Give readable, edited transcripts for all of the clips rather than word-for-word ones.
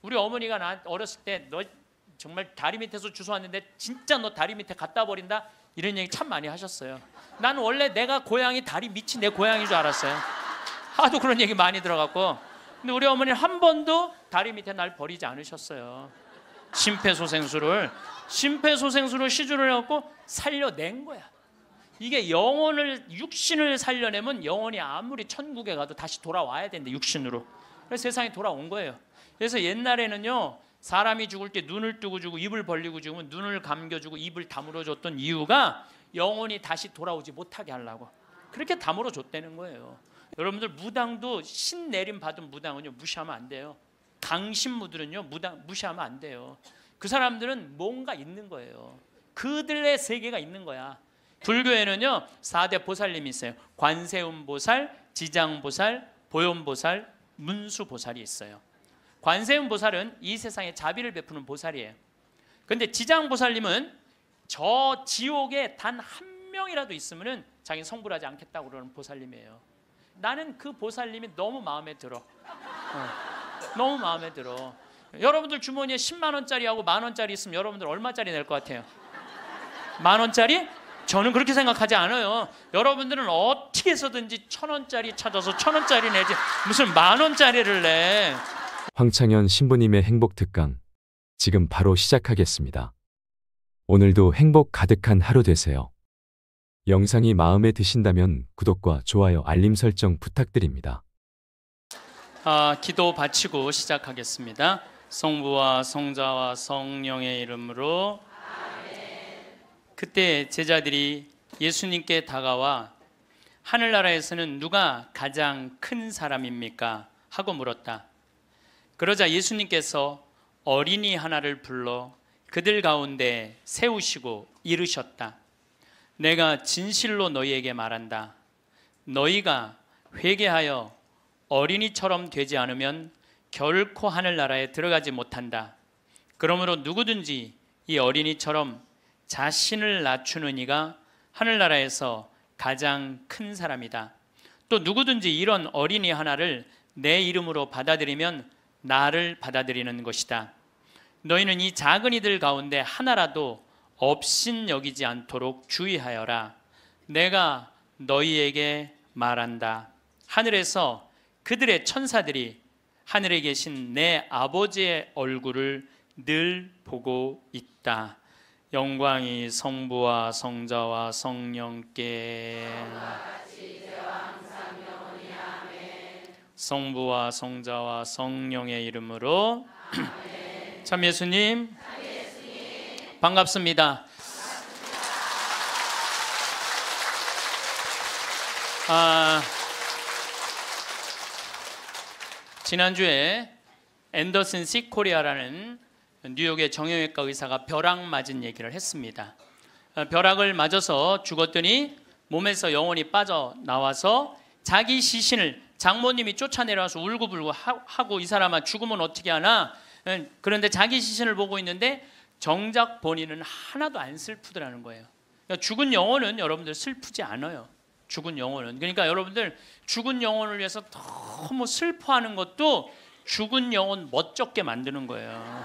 우리 어머니가 나 어렸을 때 너 정말 다리 밑에서 주워왔는데 진짜 너 다리 밑에 갖다 버린다 이런 얘기 참 많이 하셨어요. 나는 원래 내가 고향이 다리 밑이 내 고향인 줄 알았어요. 하도 그런 얘기 많이 들어갖고. 근데 우리 어머니는 한 번도 다리 밑에 날 버리지 않으셨어요. 심폐소생술을 시주를 해갖고 살려낸 거야. 이게 영혼을, 육신을 살려내면 영혼이 아무리 천국에 가도 다시 돌아와야 되는데, 육신으로. 그래서 세상에 돌아온 거예요. 그래서 옛날에는요, 사람이 죽을 때 눈을 뜨고 주고 입을 벌리고 죽으면 눈을 감겨주고 입을 다물어 줬던 이유가 영혼이 다시 돌아오지 못하게 하려고 그렇게 다물어 줬다는 거예요. 여러분들 무당도 신 내림 받은 무당은요 무시하면 안 돼요. 강신무들은요 무시하면 안 돼요. 그 사람들은 뭔가 있는 거예요. 그들의 세계가 있는 거야. 불교에는요 4대 보살님이 있어요. 관세음보살, 지장보살, 보현보살, 문수보살이 있어요. 관세음보살은 이 세상에 자비를 베푸는 보살이에요. 그런데 지장보살님은 저 지옥에 단 한 명이라도 있으면 자기는 성불하지 않겠다고 그러는 보살님이에요. 나는 그 보살님이 너무 마음에 들어. 너무 마음에 들어. 여러분들 주머니에 10만 원짜리하고 1만 원짜리 있으면 여러분들 얼마짜리 낼 것 같아요? 1만 원짜리? 저는 그렇게 생각하지 않아요. 여러분들은 어떻게 해서든지 1,000원짜리 찾아서 1,000원짜리 내지 무슨 1만 원짜리를 내. 황창현 신부님의 행복 특강 지금 바로 시작하겠습니다. 오늘도 행복 가득한 하루 되세요. 영상이 마음에 드신다면 구독과 좋아요, 알림 설정 부탁드립니다. 기도 바치고 시작하겠습니다. 성부와 성자와 성령의 이름으로. 아멘. 그때 제자들이 예수님께 다가와 하늘나라에서는 누가 가장 큰 사람입니까? 하고 물었다. 그러자 예수님께서 어린이 하나를 불러 그들 가운데 세우시고 이르셨다. 내가 진실로 너희에게 말한다. 너희가 회개하여 어린이처럼 되지 않으면 결코 하늘나라에 들어가지 못한다. 그러므로 누구든지 이 어린이처럼 자신을 낮추는 이가 하늘나라에서 가장 큰 사람이다. 또 누구든지 이런 어린이 하나를 내 이름으로 받아들이면 나를 받아들이는 것이다. 너희는 이 작은 이들 가운데 하나라도 업신여기지 않도록 주의하여라. 내가 너희에게 말한다. 하늘에서 그들의 천사들이 하늘에 계신 내 아버지의 얼굴을 늘 보고 있다. 영광이 성부와 성자와 성령께. 성부와 성자와 성령의 이름으로. 참 예수님 반갑습니다. 지난주에 앤더슨 시 코리아라는 뉴욕의 정형외과 의사가 벼락 맞은 얘기를 했습니다. 벼락을 맞아서 죽었더니 몸에서 영혼이 빠져나와서 자기 시신을 장모님이 쫓아내려와서 울고불고 하고 이 사람아 죽으면 어떻게 하나. 그런데 자기 시신을 보고 있는데 정작 본인은 하나도 안 슬프더라는 거예요. 그러니까 죽은 영혼은 여러분들 슬프지 않아요. 죽은 영혼은. 그러니까 여러분들 죽은 영혼을 위해서 너무 슬퍼하는 것도 죽은 영혼 멋쩍게 만드는 거예요.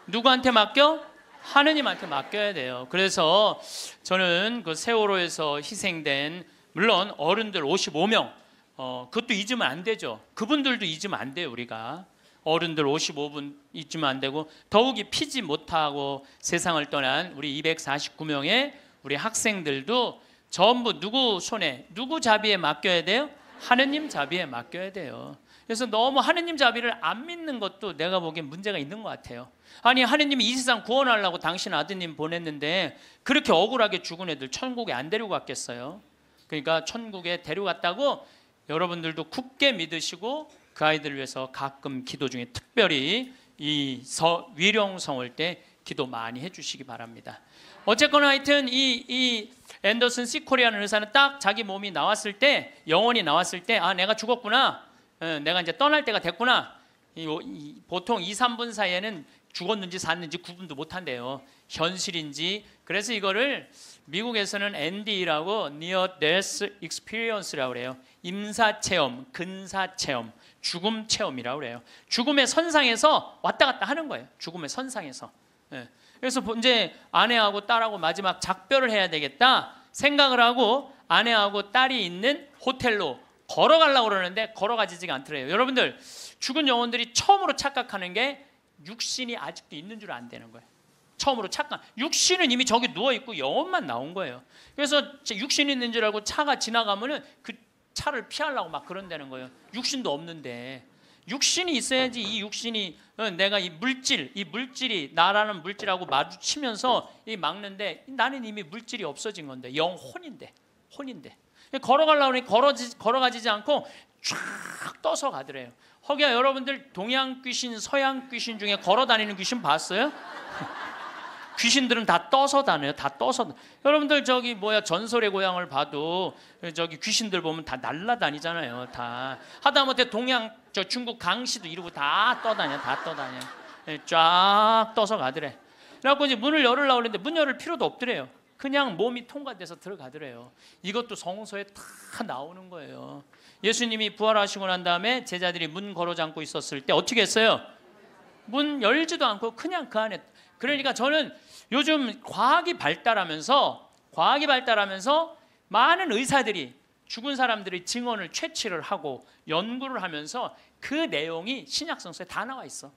누구한테 맡겨? 하느님한테 맡겨야 돼요. 그래서 저는 그 세월호에서 희생된 물론 어른들 55명 그것도 잊으면 안 되죠. 그분들도 잊으면 안 돼요. 우리가 어른들 55분 잊으면 안 되고 더욱이 피지 못하고 세상을 떠난 우리 249명의 우리 학생들도 전부 누구 손에 누구 자비에 맡겨야 돼요? 하느님 자비에 맡겨야 돼요. 그래서 너무 하느님 자비를 안 믿는 것도 내가 보기엔 문제가 있는 것 같아요. 아니 하느님이 이 세상 구원하려고 당신 아드님 보냈는데 그렇게 억울하게 죽은 애들 천국에 안 데리고 갔겠어요? 그러니까 천국에 데려갔다고 여러분들도 굳게 믿으시고 그 아이들을 위해서 가끔 기도 중에 특별히 이 위령성월 때 기도 많이 해주시기 바랍니다. 어쨌거나 하여튼 이 앤더슨 시 코리아는 의사는 딱 자기 몸이 나왔을 때 영혼이 나왔을 때 아 내가 죽었구나. 내가 이제 떠날 때가 됐구나. 보통 2, 3분 사이에는 죽었는지 샀는지 구분도 못한대요. 현실인지. 그래서 이거를 미국에서는 ND라고 Near Death Experience라고 그래요. 임사체험, 근사체험. 죽음 체험이라고 그래요. 죽음의 선상에서 왔다 갔다 하는 거예요. 죽음의 선상에서. 예. 그래서 이제 아내하고 딸하고 마지막 작별을 해야 되겠다 생각을 하고 아내하고 딸이 있는 호텔로 걸어가려고 그러는데 걸어가지지가 않더래요. 여러분들 죽은 영혼들이 처음으로 착각하는 게 육신이 아직도 있는 줄 안 되는 거예요. 처음으로 착각. 육신은 이미 저기 누워 있고 영혼만 나온 거예요. 그래서 육신이 있는 줄 알고 차가 지나가면은 그 차를 피하려고 막 그런다는 거예요. 육신도 없는데 육신이 있어야지. 이 육신이 내가 이 물질이 나라는 물질하고 마주치면서 이 막는데 나는 이미 물질이 없어진 건데 영혼인데 걸어가려고 하니 걸어가지지 않고 쫙 떠서 가더래요. 허기야 여러분들 동양 귀신 서양 귀신 중에 걸어 다니는 귀신 봤어요? 귀신들은 다 떠서 다녀요. 다 떠서. 여러분들 저기 전설의 고향을 봐도 저기 귀신들 보면 다 날라다니잖아요. 다 하다못해 동양 중국 강씨도 이러고 다 떠다녀. 쫙 떠서 가더래. 그래갖고 이제 문을 열으려고 했는데 문 열을 필요도 없더래요. 그냥 몸이 통과돼서 들어가더래요. 이것도 성서에 다 나오는 거예요. 예수님이 부활하시고 난 다음에 제자들이 문 걸어 잠고 있었을 때 어떻게 했어요? 문 열지도 않고 그냥 그 안에. 그러니까 저는 요즘 과학이 발달하면서 많은 의사들이 죽은 사람들의 증언을 채취를 하고 연구를 하면서 그 내용이 신약성서에 다 나와 있어.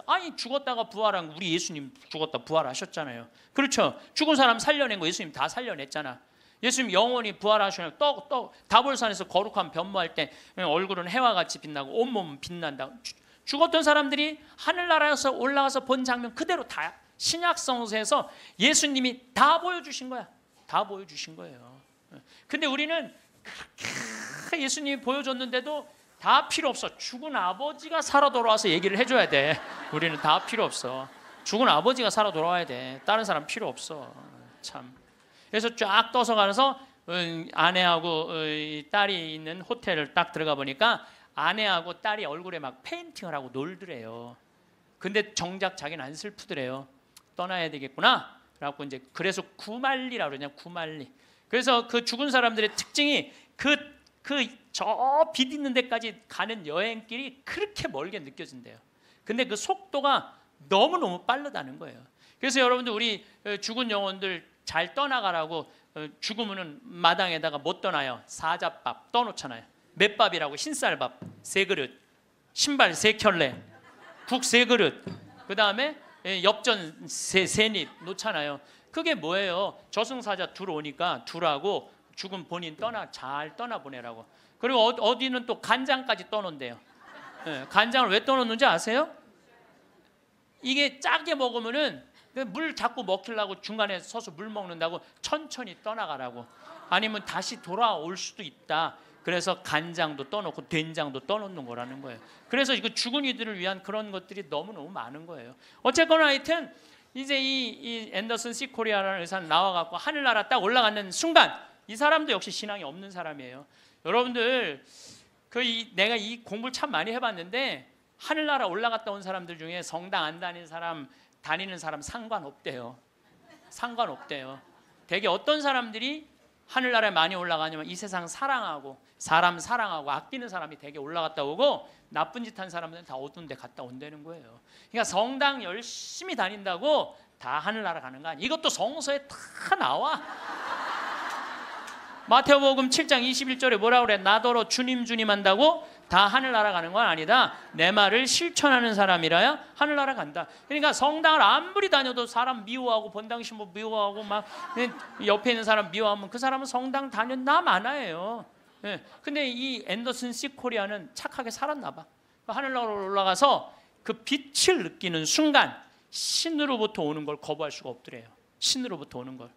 아니 죽었다가 부활한 우리 예수님 죽었다 부활하셨잖아요. 그렇죠? 죽은 사람 살려낸 거 예수님 다 살려냈잖아. 예수님 영원히 부활하시면 다볼산에서 거룩한 변모할 때 얼굴은 해와 같이 빛나고 온몸은 빛난다. 죽었던 사람들이 하늘나라에서 올라가서 본 장면 그대로 다 신약성서에서 예수님이 다 보여주신 거야. 다 보여주신 거예요. 근데 우리는 그렇게 예수님이 보여줬는데도 다 필요 없어. 죽은 아버지가 살아 돌아와서 얘기를 해줘야 돼. 우리는 다 필요 없어. 죽은 아버지가 살아 돌아와야 돼. 다른 사람 필요 없어. 참. 그래서 쫙 떠서 가서 아내하고 딸이 있는 호텔을 딱 들어가 보니까 아내하고 딸이 얼굴에 막 페인팅을 하고 놀더래요. 근데 정작 자기는 안 슬프더래요. 떠나야 되겠구나. 그래서 구말리라고 그러냐. 구말리. 그래서 그 죽은 사람들의 특징이 저 빛 있는 데까지 가는 여행길이 그렇게 멀게 느껴진대요. 근데 그 속도가 너무너무 빠르다는 거예요. 그래서 여러분들 우리 죽은 영혼들 잘 떠나가라고 죽으면은 마당에다가 못 떠나요. 사자밥 떠놓잖아요. 맷밥이라고 흰쌀밥 3그릇, 신발 3켤레, 국 3그릇, 그 다음에 엽전 3입 놓잖아요. 그게 뭐예요? 저승사자 둘 오니까 둘하고 죽은 본인 잘 떠나보내라고. 그리고 어디는 또 간장까지 떠놓는데요. 간장을 왜 떠놓는지 아세요? 이게 짜게 먹으면은 물 자꾸 먹히려고 중간에 서서 물 먹는다고 천천히 떠나가라고. 아니면 다시 돌아올 수도 있다. 그래서 간장도 떠놓고 된장도 떠놓는 거라는 거예요. 그래서 이거 죽은 이들을 위한 그런 것들이 너무너무 많은 거예요. 어쨌거나 하여튼 이제 이 앤더슨 C 코리아라는 의사는 나와갖고 하늘나라 딱 올라가는 순간 이 사람도 역시 신앙이 없는 사람이에요. 여러분들 내가 이 공부를 참 많이 해봤는데 하늘나라 올라갔다 온 사람들 중에 성당 안 다니는 사람 상관없대요. 상관없대요. 되게 어떤 사람들이 하늘나라에 많이 올라가냐면 이 세상 사랑하고 사람 사랑하고 아끼는 사람이 되게 올라갔다 오고 나쁜 짓 한 사람들은 다 어두운 데 갔다 온다는 거예요. 그러니까 성당 열심히 다닌다고 다 하늘나라 가는 거 아니에요. 이것도 성서에 다 나와. 마태복음 7장 21절에 뭐라고 그래? 나더러 주님 주님 한다고 다 하늘나라 가는 건 아니다. 내 말을 실천하는 사람이라야 하늘나라 간다. 그러니까 성당을 아무리 다녀도 사람 미워하고 본당 신부 미워하고 막 옆에 있는 사람 미워하면 그 사람은 성당 다녔나 마나예요. 근데 이 앤더슨 C 코리아는 착하게 살았나 봐. 하늘나라로 올라가서 그 빛을 느끼는 순간 신으로부터 오는 걸 거부할 수가 없더래요. 신으로부터 오는 걸.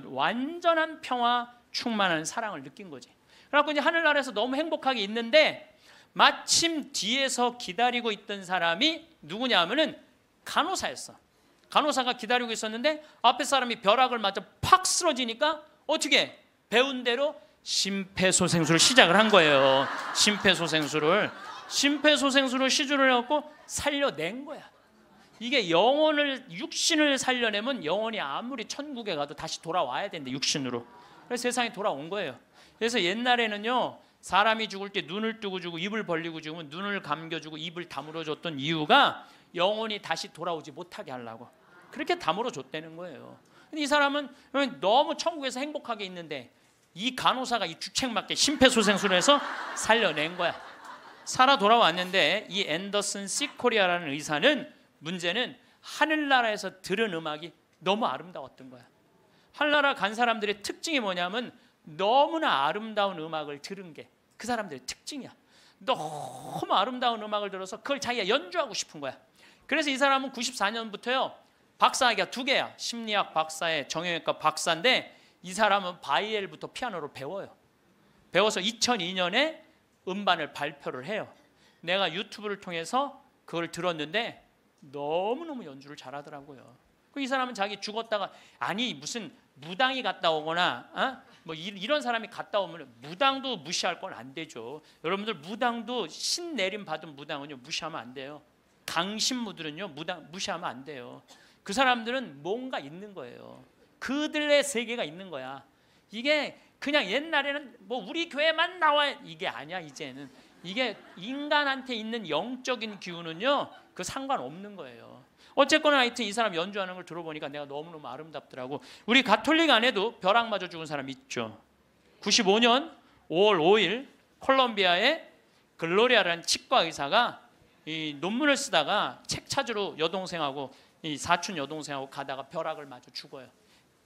완전한 평화 충만한 사랑을 느낀 거지. 그래갖고 이제 하늘나라에서 너무 행복하게 있는데 마침 뒤에서 기다리고 있던 사람이 누구냐 하면은 간호사였어. 간호사가 기다리고 있었는데 앞에 사람이 벼락을 맞아 팍 쓰러지니까 어떻게 배운 대로 심폐소생술을 시작을 한 거예요. 심폐소생술을 시주를 해갖고 살려낸 거야. 이게 육신을 살려내면 영혼이 아무리 천국에 가도 다시 돌아와야 되는데 육신으로. 그래서 세상에 돌아온 거예요. 그래서 옛날에는요 사람이 죽을 때 눈을 뜨고 주고 입을 벌리고 죽으면 눈을 감겨주고 입을 다물어 줬던 이유가 영혼이 다시 돌아오지 못하게 하려고 그렇게 다물어 줬다는 거예요. 근데 이 사람은 너무 천국에서 행복하게 있는데 이 간호사가 이 주책맞게 심폐소생술을 해서 살려낸 거야. 살아 돌아왔는데 이 앤더슨 시코리아라는 의사는 문제는 하늘나라에서 들은 음악이 너무 아름다웠던 거야. 하늘나라 간 사람들의 특징이 뭐냐면 너무나 아름다운 음악을 들은 게 그 사람들의 특징이야. 너무 아름다운 음악을 들어서 그걸 자기가 연주하고 싶은 거야. 그래서 이 사람은 94년부터요 박사학위가 2개야. 심리학 박사에 정형외과 박사인데 이 사람은 바이엘부터 피아노를 배워요. 배워서 2002년에 음반을 발표를 해요. 내가 유튜브를 통해서 그걸 들었는데 너무너무 연주를 잘하더라고요. 이 사람은 자기 죽었다가 아니 무슨 무당이 갔다 오거나 뭐 이런 사람이 갔다 오면 무당도 무시할 건 안 되죠. 여러분들 무당도 신 내림 받은 무당은요 무시하면 안 돼요. 강신무들은요 무당 무시하면 안 돼요. 그 사람들은 뭔가 있는 거예요. 그들의 세계가 있는 거야. 이게 그냥 옛날에는 뭐 우리 교회만 나와 이게 아니야. 이제는 이게 인간한테 있는 영적인 기운은요 그 상관없는 거예요. 어쨌거나 하여튼 이 사람 연주하는 걸 들어보니까 내가 너무너무 아름답더라고. 우리 가톨릭 안에도 벼락 맞아 죽은 사람 있죠. 95년 5월 5일 콜롬비아의 글로리아라는 치과 의사가 이 논문을 쓰다가 책 찾으러 여동생하고 이 사촌 여동생하고 가다가 벼락을 맞아 죽어요.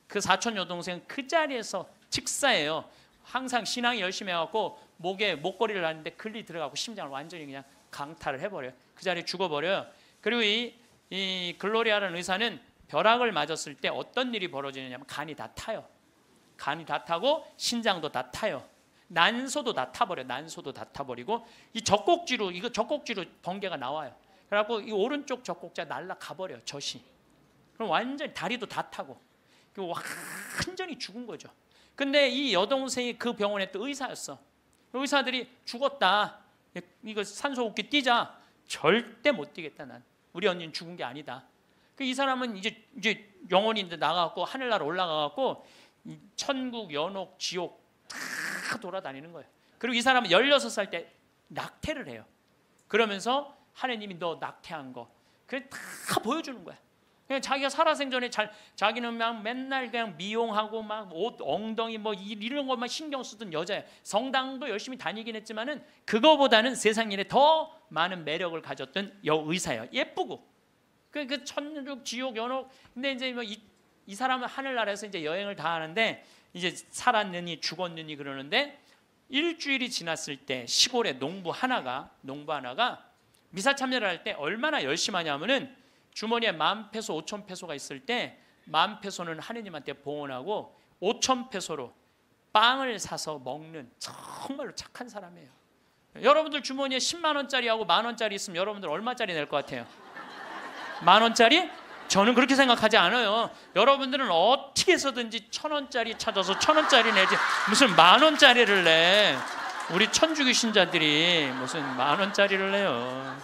그 사촌 여동생 그 자리에서 즉사예요. 항상 신앙이 열심히 해갖고 목에 목걸이를 하는데 글리 들어가고 심장을 완전히 그냥 강탈을 해버려요. 그 자리에 죽어버려요. 그리고 이 글로리아라는 의사는 벼락을 맞았을 때 어떤 일이 벌어지느냐면 간이 다 타요. 간이 다 타고 신장도 다 타요. 난소도 다 타버려. 난소도 다 타버리고 이 젖꼭지로 번개가 나와요. 그래갖고 이 오른쪽 젖꼭지가 날아가 버려. 젖이. 그럼 완전히 다리도 다 타고 완전히 죽은 거죠. 근데 이 여동생이 그 병원에 또 의사였어. 의사들이 죽었다. 이거 산소호흡기 뛰자. 절대 못 뛰겠다 난. 우리 언니는 죽은 게 아니다. 이 사람은 이제 영혼이 나가갖고 하늘나라 올라가갖고 천국, 연옥, 지옥 다 돌아다니는 거예요. 그리고 이 사람은 16살 때 낙태를 해요. 그러면서 하느님이 너 낙태한 거 그래 다 보여주는 거야. 그냥 자기가 살아생전에 자기는 막 맨날 그냥 미용하고 막 옷 엉덩이 뭐 이런 것만 신경 쓰던 여자예요. 성당도 열심히 다니긴 했지만은 그거보다는 세상 일에 더 많은 매력을 가졌던 여의사예요. 예쁘고 그 천국 지옥 연옥. 근데 이제 뭐 이 사람은 하늘나라에서 이제 여행을 다 하는데 이제 살았느니 죽었느니 그러는데 일주일이 지났을 때 시골에 농부 하나가 미사 참여를 할 때 얼마나 열심히 하냐면은 주머니에 10,000페소, 5,000페소가 있을 때 10,000페소는 하느님한테 봉헌하고 5,000페소로 빵을 사서 먹는 정말로 착한 사람이에요. 여러분들 주머니에 10만 원짜리하고 10,000원짜리 있으면 여러분들 얼마짜리 낼 것 같아요? 10,000원짜리? 저는 그렇게 생각하지 않아요. 여러분들은 어떻게 해서든지 1,000원짜리 찾아서 1,000원짜리 내지 무슨 10,000원짜리를 내. 우리 천주교 신자들이 무슨 10,000원짜리를 내요.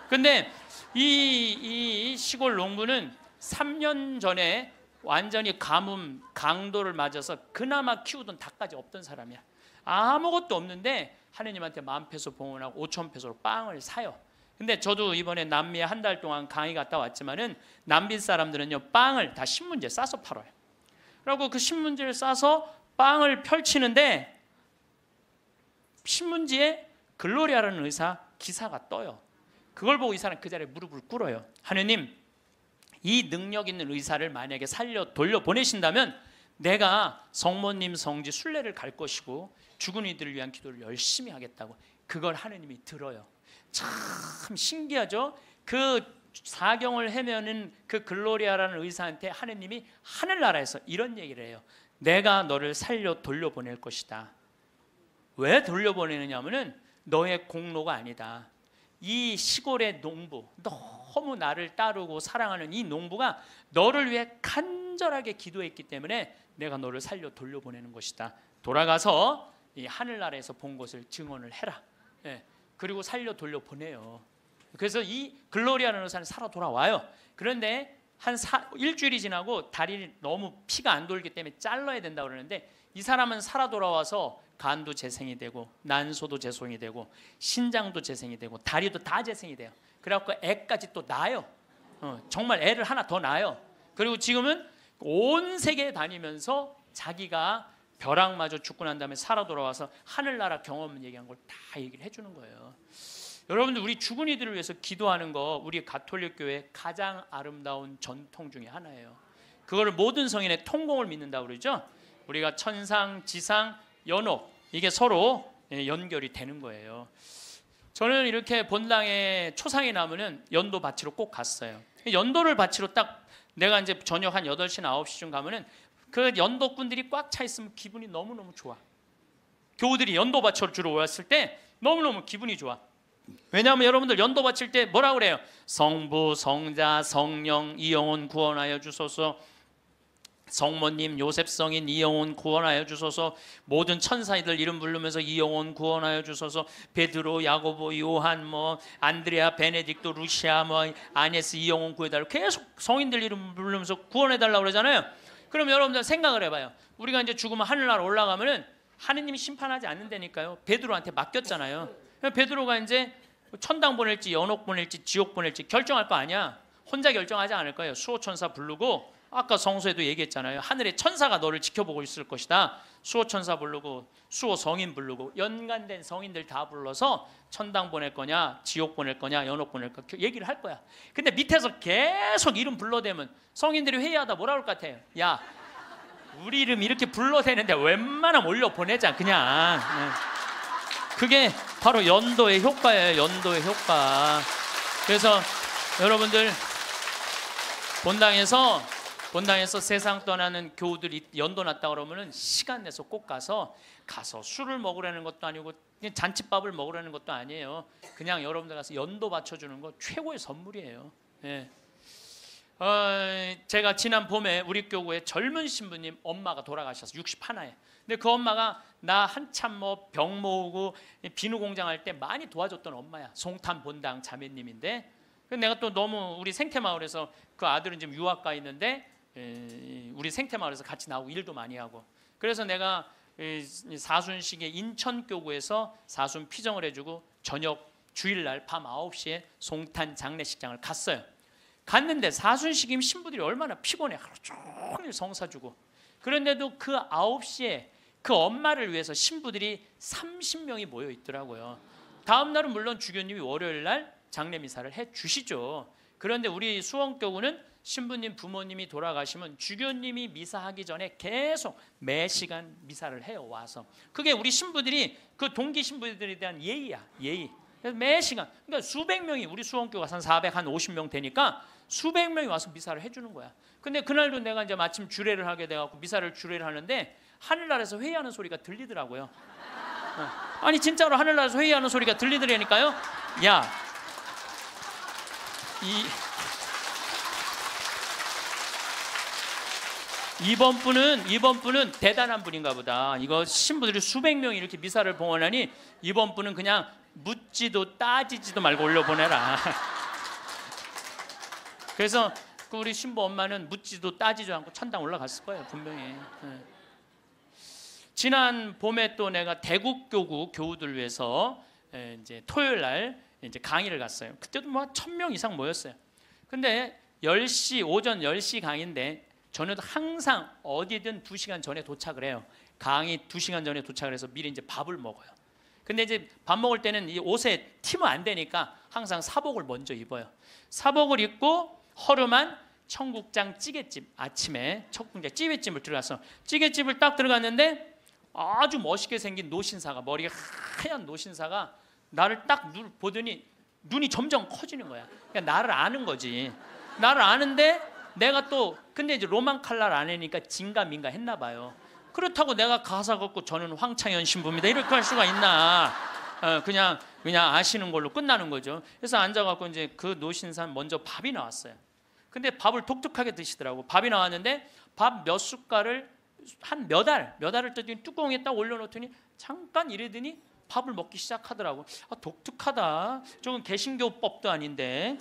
근데 이 시골 농부는 3년 전에 완전히 가뭄, 강도를 맞아서 그나마 키우던 닭까지 없던 사람이야. 아무것도 없는데 하느님한테 10,000페소 봉헌하고 5,000페소로 빵을 사요. 근데 저도 이번에 남미에 한 달 동안 강의 갔다 왔지만은 남미 사람들은요 빵을 다 신문지에 싸서 팔아요. 그리고 그 신문지를 싸서 빵을 펼치는데 신문지에 글로리아라는 의사 기사가 떠요. 그걸 보고 이 사람 그 자리에 무릎을 꿇어요. 하느님, 이 능력 있는 의사를 만약에 돌려보내신다면 내가 성모님 성지 순례를 갈 것이고 죽은 이들을 위한 기도를 열심히 하겠다고. 그걸 하느님이 들어요. 참 신기하죠? 그 사경을 헤매는 그 글로리아라는 의사한테 하느님이 하늘나라에서 이런 얘기를 해요. 내가 너를 살려 돌려보낼 것이다. 왜 돌려보내느냐 하면은 너의 공로가 아니다. 이 시골의 농부, 너무 나를 따르고 사랑하는 이 농부가 너를 위해 간절하게 기도했기 때문에 내가 너를 살려 돌려보내는 것이다. 돌아가서 이 하늘나라에서 본 것을 증언을 해라. 그리고 살려 돌려보내요. 그래서 이 글로리아라는 의사는 살아 돌아와요. 그런데 일주일이 지나고 다리를 너무 피가 안 돌기 때문에 잘라야 된다고 그러는데 이 사람은 살아 돌아와서 간도 재생이 되고 난소도 재생이 되고 신장도 재생이 되고 다리도 다 재생이 돼요. 그래갖고 애까지 또 낳아요. 정말 애를 하나 더 낳아요. 그리고 지금은 온 세계에 다니면서 자기가 벼락마저 죽고 난 다음에 살아 돌아와서 하늘나라 경험 얘기한 걸 다 얘기를 해주는 거예요. 여러분들 우리 죽은 이들을 위해서 기도하는 거 우리 가톨릭 교회 가장 아름다운 전통 중에 하나예요. 그거를 모든 성인의 통공을 믿는다고 그러죠. 우리가 천상, 지상, 연옥 이게 서로 연결이 되는 거예요. 저는 이렇게 본당에 초상이 나면은 연도 바치러 꼭 갔어요. 연도를 바치러 딱 내가 이제 저녁 한 8시나 9시쯤 가면은 그 연도꾼들이 꽉 차 있으면 기분이 너무너무 좋아. 교우들이 연도 바치러 주러 왔을 때 너무너무 기분이 좋아. 왜냐하면 여러분들 연도 바칠 때 뭐라 그래요? 성부, 성자, 성령, 이영혼 구원하여 주소서. 성모님, 요셉 성인 이영혼 구원하여 주소서. 모든 천사들 이름 부르면서 이영혼 구원하여 주소서. 베드로, 야고보, 요한, 안드레아, 베네딕토, 루시아, 아네스 이영혼 구해달라고 계속 성인들 이름 부르면서 구원해달라고 그러잖아요. 그럼 여러분들 생각을 해봐요. 우리가 이제 죽으면 하늘나라 올라가면은 하느님이 심판하지 않는다니까요. 베드로한테 맡겼잖아요. 베드로가 이제 천당 보낼지 연옥 보낼지 지옥 보낼지 결정할 거 아니야. 혼자 결정하지 않을 거예요. 수호천사 부르고 아까 성서에도 얘기했잖아요. 하늘의 천사가 너를 지켜보고 있을 것이다. 수호천사 부르고 수호 성인 부르고 연관된 성인들 다 불러서 천당 보낼 거냐 지옥 보낼 거냐 연옥 보낼 거냐 얘기를 할 거야. 근데 밑에서 계속 이름 불러대면 성인들이 회의하다 뭐라 그럴 것 같아요? 야 우리 이름 이렇게 불러대는데 웬만하면 올려 보내자 그냥. 그게 바로 연도의 효과예요. 연도의 효과. 그래서 여러분들 본당에서 세상 떠나는 교우들이 연도 났다 그러면은 시간 내서 꼭 가서 술을 먹으라는 것도 아니고 그냥 잔치밥을 먹으라는 것도 아니에요. 그냥 여러분들 가서 연도 바쳐주는 거 최고의 선물이에요. 예. 제가 지난 봄에 우리 교구에 젊은 신부님 엄마가 돌아가셔서 61에. 근데 그 엄마가 나 한참 병 모으고 비누 공장 할 때 많이 도와줬던 엄마야. 송탄 본당 자매님인데 내가 또 너무 우리 생태마을에서 그 아들은 지금 유학 가 있는데 우리 생태마을에서 같이 나오고 일도 많이 하고 그래서 내가 사순식에 인천교구에서 사순 피정을 해주고 저녁 주일날 밤 9시에 송탄 장례식장을 갔어요. 갔는데 사순식임 신부들이 얼마나 피곤해. 하루 종일 성사 주고 그런데도 그 9시에 그 엄마를 위해서 신부들이 30명이 모여 있더라고요. 다음 날은 물론 주교님이 월요일날 장례미사를 해주시죠. 그런데 우리 수원교구는 신부님 부모님이 돌아가시면 주교님이 미사하기 전에 계속 매 시간 미사를 해요. 와서 그게 우리 신부들이 그 동기 신부들에 대한 예의야. 예의. 그래서 매 시간 그러니까 수백 명이 우리 수원교가 한 450명 되니까 수백 명이 와서 미사를 해주는 거야. 근데 그날도 내가 이제 마침 주례를 하게 돼갖고 미사를 주례를 하는데 하늘나라에서 회의하는 소리가 들리더라고요. 아니 진짜로 하늘나라에서 회의하는 소리가 들리더라니까요. 야, 이번 분은 대단한 분인가 보다. 이거 신부들이 수백 명이 이렇게 미사를 봉헌하니 이번 분은 그냥 묻지도 따지지도 말고 올려보내라. 그래서 그 우리 신부 엄마는 묻지도 따지도 않고 천당 올라갔을 거예요 분명히. 지난 봄에 또 내가 대국교구 교우들 위해서 이제 토요일 날 이제 강의를 갔어요. 그때도 1000명 이상 모였어요. 근데 10시 오전 10시 강의인데 저는 항상 어디든 2시간 전에 도착을 해요. 강의 2시간 전에 도착을 해서 미리 이제 밥을 먹어요. 근데 이제 밥 먹을 때는 이 옷에 튀면 안 되니까 항상 사복을 먼저 입어요. 사복을 입고 허름한 청국장 찌개집 아침에 청국장 찌개집을 들어가서 찌개집을 딱 들어갔는데 아주 멋있게 생긴 노신사가 머리가 하얀 노신사가 나를 딱 보더니 눈이 점점 커지는 거야. 그러니까 나를 아는 거지. 나를 아는데 내가 또 근데 이제 로만 칼날 아내니까 진가민가 했나 봐요. 그렇다고 내가 가사 걷고 저는 황창현 신부입니다 이렇게 할 수가 있나? 그냥 아시는 걸로 끝나는 거죠. 그래서 앉아갖고 이제 그 노신사 먼저 밥이 나왔어요. 근데 밥을 독특하게 드시더라고. 밥이 나왔는데 밥 몇 숟갈을 한 몇 알을 뜨더니 뚜껑에 딱 올려놓더니 잠깐 이러더니 밥을 먹기 시작하더라고. 독특하다. 저건 개신교법도 아닌데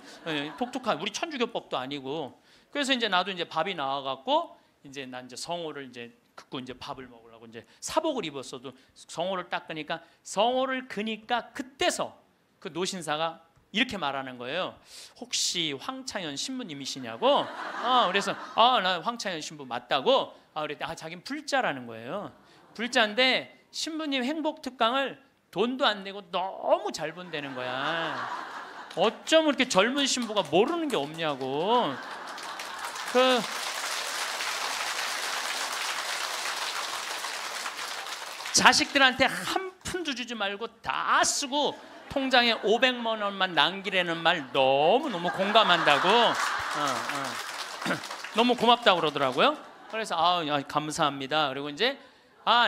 독특한 우리 천주교법도 아니고. 그래서 이제 나도 이제 밥이 나와갖고 이제 난 이제 성호를 이제 긋고 이제 밥을 먹으려고 이제 사복을 입었어도 성호를 딱 그니까 성호를 그니까 그때서 그 노신사가 이렇게 말하는 거예요. 혹시 황창현 신부님이시냐고. 그래서 나 황창현 신부 맞다고. 그랬더니 자기는 불자라는 거예요. 불자인데 신부님 행복 특강을 돈도 안 내고 너무 잘 본다는 거야. 어쩜 이렇게 젊은 신부가 모르는 게 없냐고. 그 자식들한테 한 푼도 주지 말고 다 쓰고 통장에 500만 원만 남기라는 말 너무너무 공감한다고. 너무 고맙다고 그러더라고요. 그래서 감사합니다. 그리고 이제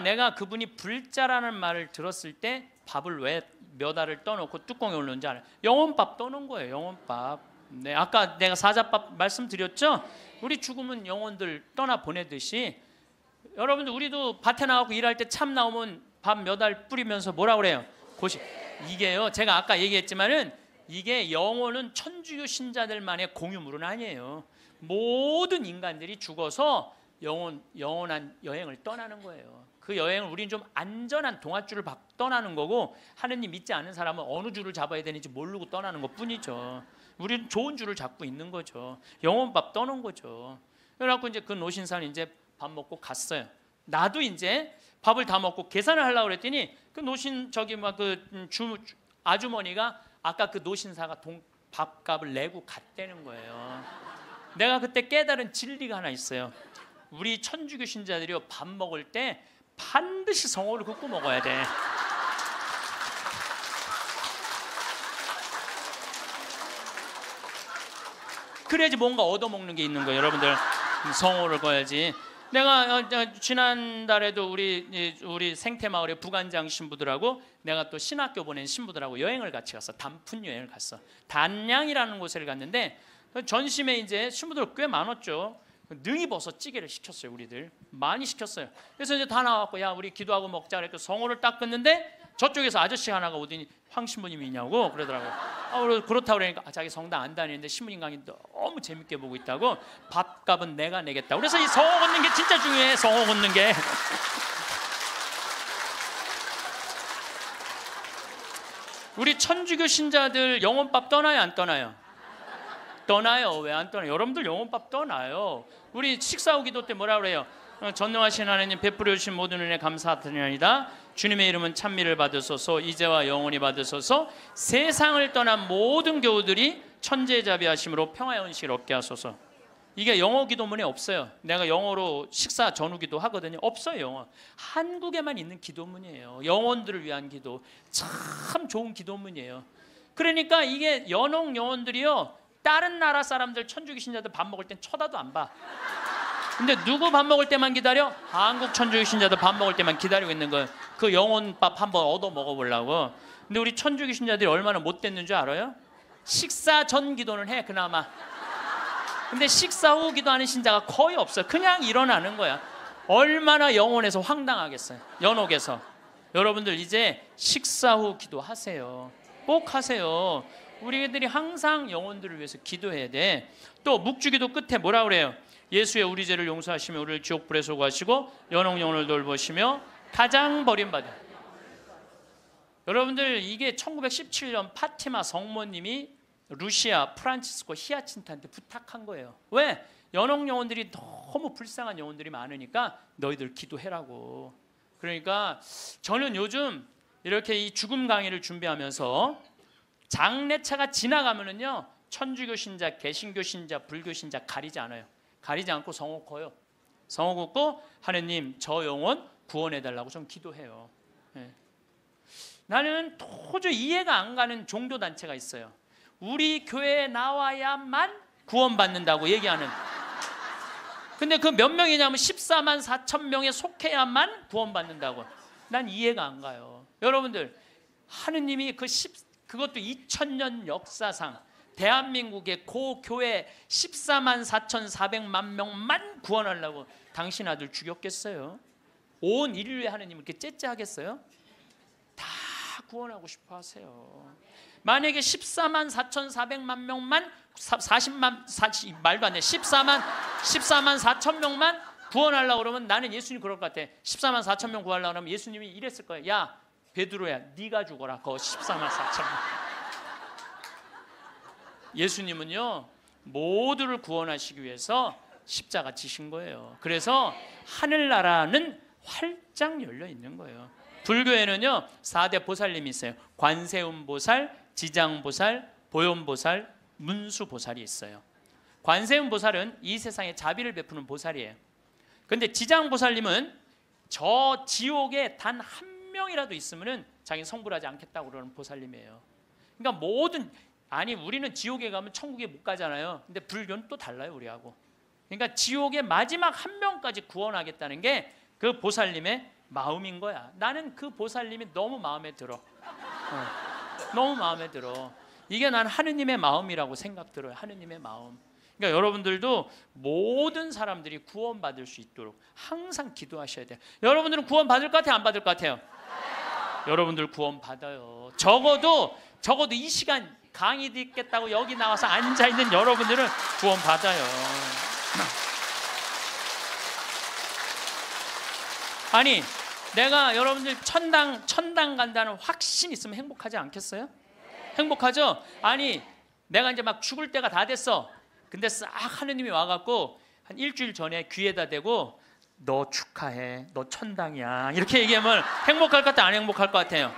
내가 그분이 불자라는 말을 들었을 때 밥을 왜 몇 알을 떠놓고 뚜껑에 올렸는지 알아요. 영혼밥 떠놓은 거예요. 영혼밥. 네, 아까 내가 사자밥 말씀드렸죠. 우리 죽으면 영혼들 떠나 보내듯이 여러분들 우리도 밭에 나가고 일할 때 참 나오면 밥 몇 알 뿌리면서 뭐라 그래요? 이게요. 제가 아까 얘기했지만은 이게 영혼은 천주교 신자들만의 공유물은 아니에요. 모든 인간들이 죽어서 영원한 여행을 떠나는 거예요. 그 여행을 우리는 좀 안전한 동아줄을 떠나는 거고 하느님 믿지 않는 사람은 어느 줄을 잡아야 되는지 모르고 떠나는 것뿐이죠. 우리는 좋은 줄을 잡고 있는 거죠. 영혼밥 떠는 거죠. 그래갖고 이제 그 노신사는 이제 밥 먹고 갔어요. 나도 이제 밥을 다 먹고 계산을 하려고 그랬더니 그 노신 아주머니가 아까 그 노신사가 밥값을 내고 갔다는 거예요. 내가 그때 깨달은 진리가 하나 있어요. 우리 천주교 신자들이요 밥 먹을 때 반드시 성호를 긋고 먹어야 돼. 그래야지 뭔가 얻어먹는 게 있는 거예요. 여러분들 성호를 거야지. 내가 지난달에도 우리 생태마을의 부관장 신부들하고 내가 또 신학교 보낸 신부들하고 여행을 같이 갔어. 단풍 여행을 갔어. 단양이라는 곳을 갔는데 전심에 이제 신부들 꽤 많았죠. 능이버섯 찌개를 시켰어요. 우리들 많이 시켰어요. 그래서 이제 다 나왔고 야 우리 기도하고 먹자 그랬고 성호를 딱 긋는데 저쪽에서 아저씨 하나가 오더니 황 신부님이냐고 그러더라고요. 그렇다고 그러니까 자기 성당 안 다니는데 신부님 강의 너무 재밌게 보고 있다고 밥값은 내가 내겠다. 그래서 이 성호 긋는 게 진짜 중요해. 성호 긋는 게. 우리 천주교 신자들 영혼밥 떠나요 안 떠나요? 떠나요. 왜 안 떠나요? 여러분들 영혼밥 떠나요. 우리 식사 후 기도 때 뭐라 그래요? 전능하신 하나님 베풀어 주신 모든 은혜 감사드리나이다. 주님의 이름은 찬미를 받으소서 이제와 영원히 받으소서 세상을 떠난 모든 교우들이 천재자비하심으로 평화의 은식을 얻게 하소서. 이게 영어 기도문에 없어요. 내가 영어로 식사 전후 기도 하거든요. 없어요. 영어. 한국에만 있는 기도문이에요. 영혼들을 위한 기도. 참 좋은 기도문이에요. 그러니까 이게 연옥 영혼들이요 다른 나라 사람들 천주교 신자들 밥 먹을 땐 쳐다도 안 봐. 근데 누구 밥 먹을 때만 기다려? 한국 천주교 신자들 밥 먹을 때만 기다리고 있는 거예요. 그 영혼밥 한번 얻어 먹어보려고. 근데 우리 천주교 신자들이 얼마나 못됐는 줄 알아요? 식사 전 기도는 해 그나마. 근데 식사 후 기도하는 신자가 거의 없어요. 그냥 일어나는 거야. 얼마나 영혼에서 황당하겠어요. 연옥에서. 여러분들 이제 식사 후 기도하세요. 꼭 하세요. 우리들이 항상 영혼들을 위해서 기도해야 돼. 또 묵주기도 끝에 뭐라 그래요? 예수의 우리 죄를 용서하시며 우리를 지옥불에 소구하시고 연옥 영혼을 돌보시며 가장 버림받은. 여러분들 이게 1917년 파티마 성모님이 루시아 프란치스코 히아친트한테 부탁한 거예요. 왜? 연옥 영혼들이 너무 불쌍한 영혼들이 많으니까 너희들 기도해라고. 그러니까 저는 요즘 이렇게 이 죽음 강의를 준비하면서 장례차가 지나가면은요 천주교 신자, 개신교 신자, 불교 신자 가리지 않아요. 가리지 않고 성호 커요. 성호 긋고 하느님 저 영혼 구원해달라고 좀 기도해요. 네. 나는 도저히 이해가 안 가는 종교 단체가 있어요. 우리 교회에 나와야만 구원받는다고 얘기하는. 근데 그 몇 명이냐면 14만 4천 명에 속해야만 구원받는다고. 난 이해가 안 가요. 여러분들 하느님이 그것도 2000년 역사상 대한민국의 고교회 14만 4,400만 명만 구원하려고 당신 아들 죽였겠어요? 온 인류의 하느님 이렇게 째째하겠어요? 다 구원하고 싶어 하세요. 만약에 14만 4,400만 명만 40 말도 안 돼. 14만 4천 명만 구원하려고 그러면 나는 예수님 그럴 것 같아. 14만 4천 명 구하려고 그러면 예수님이 이랬을 거야. 야 베드로야 네가 죽어라. 그 14만 4천 명. 예수님은요 모두를 구원하시기 위해서 십자가 지신 거예요. 그래서 하늘나라는 활짝 열려 있는 거예요. 불교에는요 4대 보살님이 있어요. 관세음보살, 지장보살, 보현보살, 문수보살이 있어요. 관세음보살은 이 세상에 자비를 베푸는 보살이에요. 그런데 지장보살님은 저 지옥에 단 한 명이라도 있으면은 자기 성불하지 않겠다고 그러는 보살님이에요. 그러니까 모든 우리는 지옥에 가면 천국에 못 가잖아요. 근데 불교는 또 달라요 우리하고. 그러니까 지옥의 마지막 한 명까지 구원하겠다는 게 그 보살님의 마음인 거야. 나는 그 보살님이 너무 마음에 들어. 너무 마음에 들어. 이게 난 하느님의 마음이라고 생각 들어요. 하느님의 마음. 그러니까 여러분들도 모든 사람들이 구원받을 수 있도록 항상 기도하셔야 돼요. 여러분들은 구원 받을 것 같아요? 안 받을 것 같아요? 여러분들 구원 받아요. 적어도 이 시간 강의 듣겠다고 여기 나와서 앉아 있는 여러분들은 구원 받아요. 아니 내가 여러분들 천당 간다는 확신 있으면 행복하지 않겠어요? 행복하죠? 아니 내가 이제 막 죽을 때가 다 됐어. 근데 싹 하느님이 와갖고 한 일주일 전에 귀에다 대고 너 축하해, 너 천당이야 이렇게 얘기하면 행복할 것 같아? 안 행복할 것 같아요?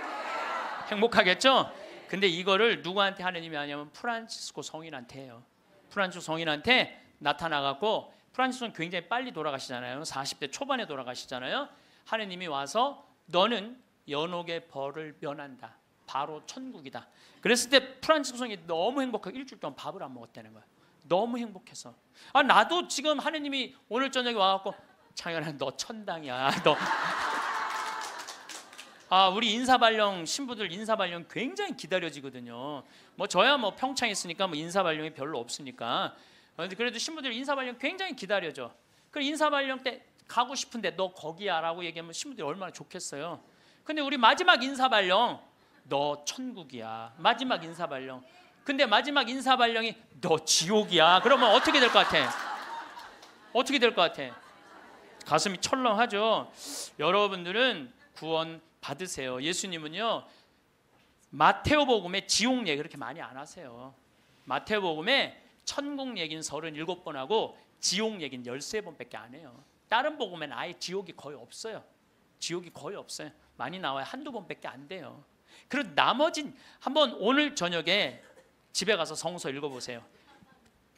행복하겠죠? 근데 이거를 누구한테 하느님이 하냐면 프란치스코 성인한테 해요. 프란치스코 성인한테 나타나갖고, 프란치스코는 굉장히 빨리 돌아가시잖아요. 40대 초반에 돌아가시잖아요. 하느님이 와서 너는 연옥의 벌을 면한다, 바로 천국이다. 그랬을 때 프란치스코 성인이 너무 행복하게 일주일 동안 밥을 안 먹었다는 거야. 너무 행복해서. 나도 지금 하느님이 오늘 저녁에 와갖고 창현아 너 천당이야 너. 우리 인사발령 신부들 인사발령 굉장히 기다려지거든요. 뭐 저야 뭐 평창에 있으니까 뭐 인사발령이 별로 없으니까. 그래도 신부들 인사발령 굉장히 기다려져. 그 인사발령 때 가고 싶은데 너 거기야라고 얘기하면 신부들이 얼마나 좋겠어요. 근데 우리 마지막 인사발령 너 천국이야. 마지막 인사발령. 근데 마지막 인사발령이 너 지옥이야. 그러면 어떻게 될 것 같아? 어떻게 될 것 같아? 가슴이 철렁하죠. 여러분들은 구원 받으세요. 예수님은요 마태오복음에 지옥 얘기 그렇게 많이 안 하세요. 마태오복음에 천국 얘기는 37번 하고 지옥 얘기는 13번밖에 안 해요. 다른 복음에는 아예 지옥이 거의 없어요. 지옥이 거의 없어요. 많이 나와요. 한두 번밖에 안 돼요. 그리고 나머진 한번 오늘 저녁에 집에 가서 성서 읽어보세요.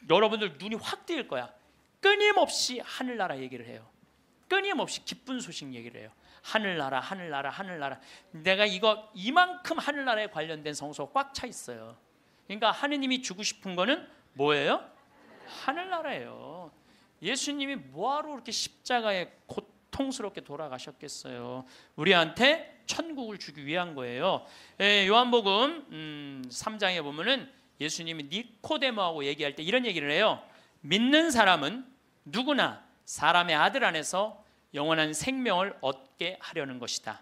여러분들 눈이 확 뜨일 거야. 끊임없이 하늘나라 얘기를 해요. 끊임없이 기쁜 소식 얘기를 해요. 하늘나라 하늘나라 하늘나라. 내가 이만큼 하늘나라에 관련된 성서가 꽉 차 있어요. 그러니까 하느님이 주고 싶은 거는 뭐예요? 하늘나라예요. 예수님이 뭐하러 그렇게 십자가에 고통스럽게 돌아가셨겠어요? 우리한테 천국을 주기 위한 거예요. 요한복음 3장에 보면은 예수님이 니코데모하고 얘기할 때 이런 얘기를 해요. 믿는 사람은 누구나 사람의 아들 안에서 영원한 생명을 얻게 하려는 것이다.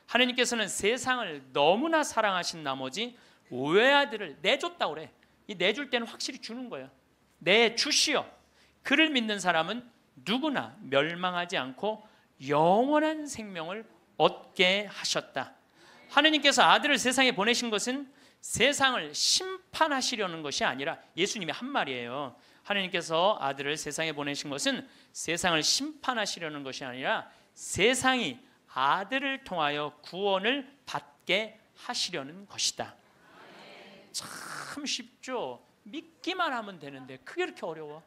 하느님께서는 세상을 너무나 사랑하신 나머지 외아들을 내줬다고 그래. 이 내줄 때는 확실히 주는 거예요. 내주시오. 그를 믿는 사람은 누구나 멸망하지 않고 영원한 생명을 얻게 하셨다. 하느님께서 아들을 세상에 보내신 것은 세상을 심판하시려는 것이 아니라, 예수님이 한 말이에요. 하느님께서 아들을 세상에 보내신 것은 세상을 심판하시려는 것이 아니라 세상이 아들을 통하여 구원을 받게 하시려는 것이다. 참 쉽죠? 믿기만 하면 되는데 그게 그렇게 어려워?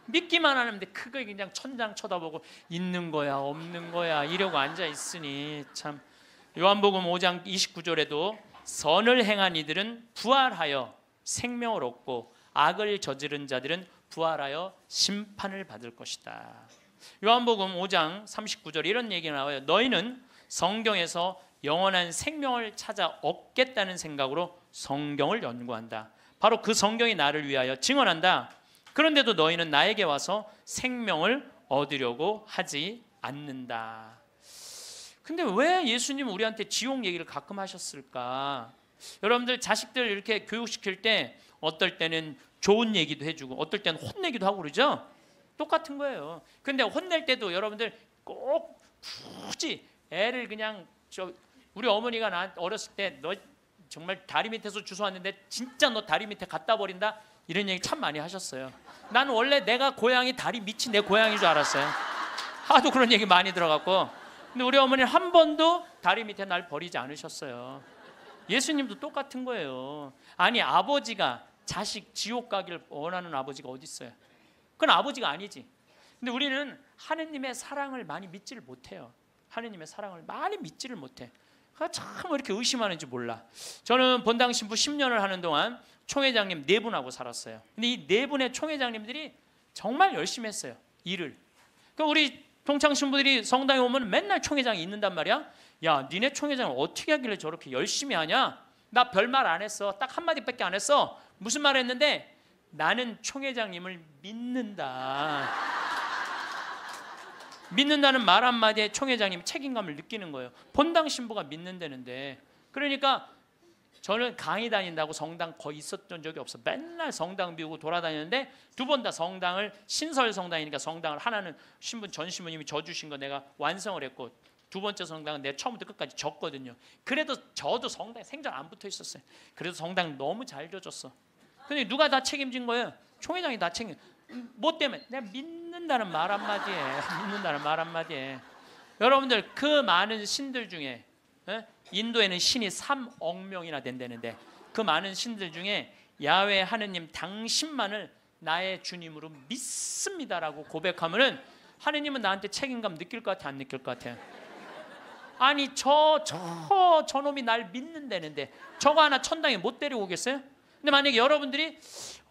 믿기만 하는데 그거 그냥 천장 쳐다보고 있는 거야 없는 거야 이러고 앉아 있으니 참. 요한복음 5장 29절에도 선을 행한 이들은 부활하여 생명을 얻고 악을 저지른 자들은 부활하여 심판을 받을 것이다. 요한복음 5장 39절에 이런 얘기가 나와요. 너희는 성경에서 영원한 생명을 찾아 얻겠다는 생각으로 성경을 연구한다. 바로 그 성경이 나를 위하여 증언한다. 그런데도 너희는 나에게 와서 생명을 얻으려고 하지 않는다. 근데 왜 예수님은 우리한테 지옥 얘기를 가끔 하셨을까? 여러분들 자식들 이렇게 교육시킬 때 어떨 때는 좋은 얘기도 해주고 어떨 때는 혼내기도 하고 그러죠. 똑같은 거예요. 근데 혼낼 때도 여러분들 꼭 굳이 애를 그냥 우리 어머니가 나 어렸을 때 너 정말 다리 밑에서 주워왔는데 진짜 너 다리 밑에 갖다 버린다 이런 얘기 참 많이 하셨어요. 나는 원래 내가 고향이 다리 밑이 내 고향인 줄 알았어요. 하도 그런 얘기 많이 들어갔고. 근데 우리 어머니는 한 번도 다리 밑에 날 버리지 않으셨어요. 예수님도 똑같은 거예요. 아니 아버지가 자식 지옥 가기를 원하는 아버지가 어디 있어요? 그건 아버지가 아니지. 근데 우리는 하느님의 사랑을 많이 믿지를 못해요. 하느님의 사랑을 많이 믿지를 못해. 참 이렇게 의심하는지 몰라. 저는 본당 신부 10년을 하는 동안 총회장님 4분하고 살았어요. 근데 이 4분의 총회장님들이 정말 열심히 했어요. 일을. 그러니까 우리 동창 신부들이 성당에 오면 맨날 총회장이 있는단 말이야. 야, 니네 총회장을 어떻게 하길래 저렇게 열심히 하냐? 나 별말 안 했어. 딱 한마디밖에 안 했어. 무슨 말 했는데 나는 총회장님을 믿는다. 믿는다는 말 한마디에 총회장님이 책임감을 느끼는 거예요. 본당 신부가 믿는다는데. 그러니까 저는 강의 다닌다고 성당 거의 있었던 적이 없어. 맨날 성당 비우고 돌아다녔는데 2번 다 성당을 신설 성당이니까 성당을 하나는 신부 전 신부님이 져주신 거 내가 완성을 했고 2번째 성당은 내가 처음부터 끝까지 졌거든요. 그래도 저도 성당에 생전 안 붙어 있었어요. 그래도 성당 너무 잘 져줬어. 근데 누가 다 책임진 거예요? 총회장이 다 책임. 뭐 때문에? 내가 믿는다는 말 한마디에 믿는다는 말 한마디에 여러분들 그 많은 신들 중에 인도에는 신이 3억 명이나 된다는데 그 많은 신들 중에 야훼 하느님 당신만을 나의 주님으로 믿습니다라고 고백하면은 하느님은 나한테 책임감 느낄 것 같아 안 느낄 것 같아요? 아니 저놈이 날 믿는다는데 저거 하나 천당에 못 데리고 오겠어요? 근데 만약에 여러분들이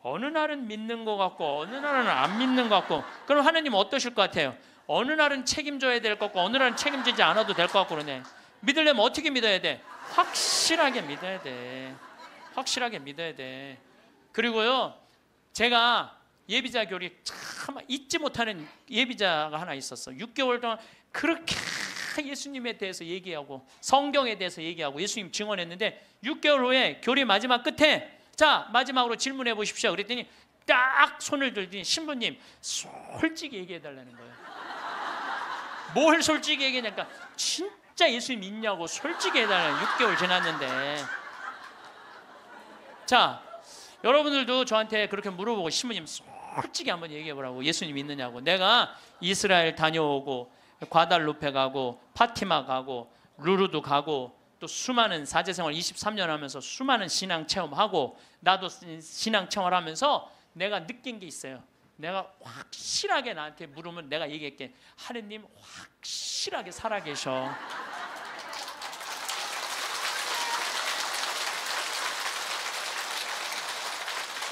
어느 날은 믿는 것 같고 어느 날은 안 믿는 것 같고 그럼 하느님 어떠실 것 같아요? 어느 날은 책임져야 될 것 같고 어느 날은 책임지지 않아도 될 것 같고 그러네. 믿으려면 어떻게 믿어야 돼? 확실하게 믿어야 돼. 확실하게 믿어야 돼. 그리고요 제가 예비자 교리 참 잊지 못하는 예비자가 하나 있었어. 6개월 동안 그렇게 예수님에 대해서 얘기하고 성경에 대해서 얘기하고 예수님 증언했는데 6개월 후에 교리 마지막 끝에 자 마지막으로 질문해 보십시오. 그랬더니 딱 손을 들더니 신부님 솔직히 얘기해 달라는 거예요. 뭘 솔직히 얘기하냐니까 진짜 예수님 믿냐고 솔직히 해달라는 6개월 지났는데 자 여러분들도 저한테 그렇게 물어보고 신부님 솔직히 한번 얘기해 보라고 예수님 믿느냐고. 내가 이스라엘 다녀오고 과달루페 가고 파티마 가고 루르도 가고 또 수많은 사제생활 23년 하면서 수많은 신앙 체험하고 나도 신앙 체험하면서 내가 느낀 게 있어요. 내가 확실하게 나한테 물으면 내가 얘기할게. 하느님 확실하게 살아계셔.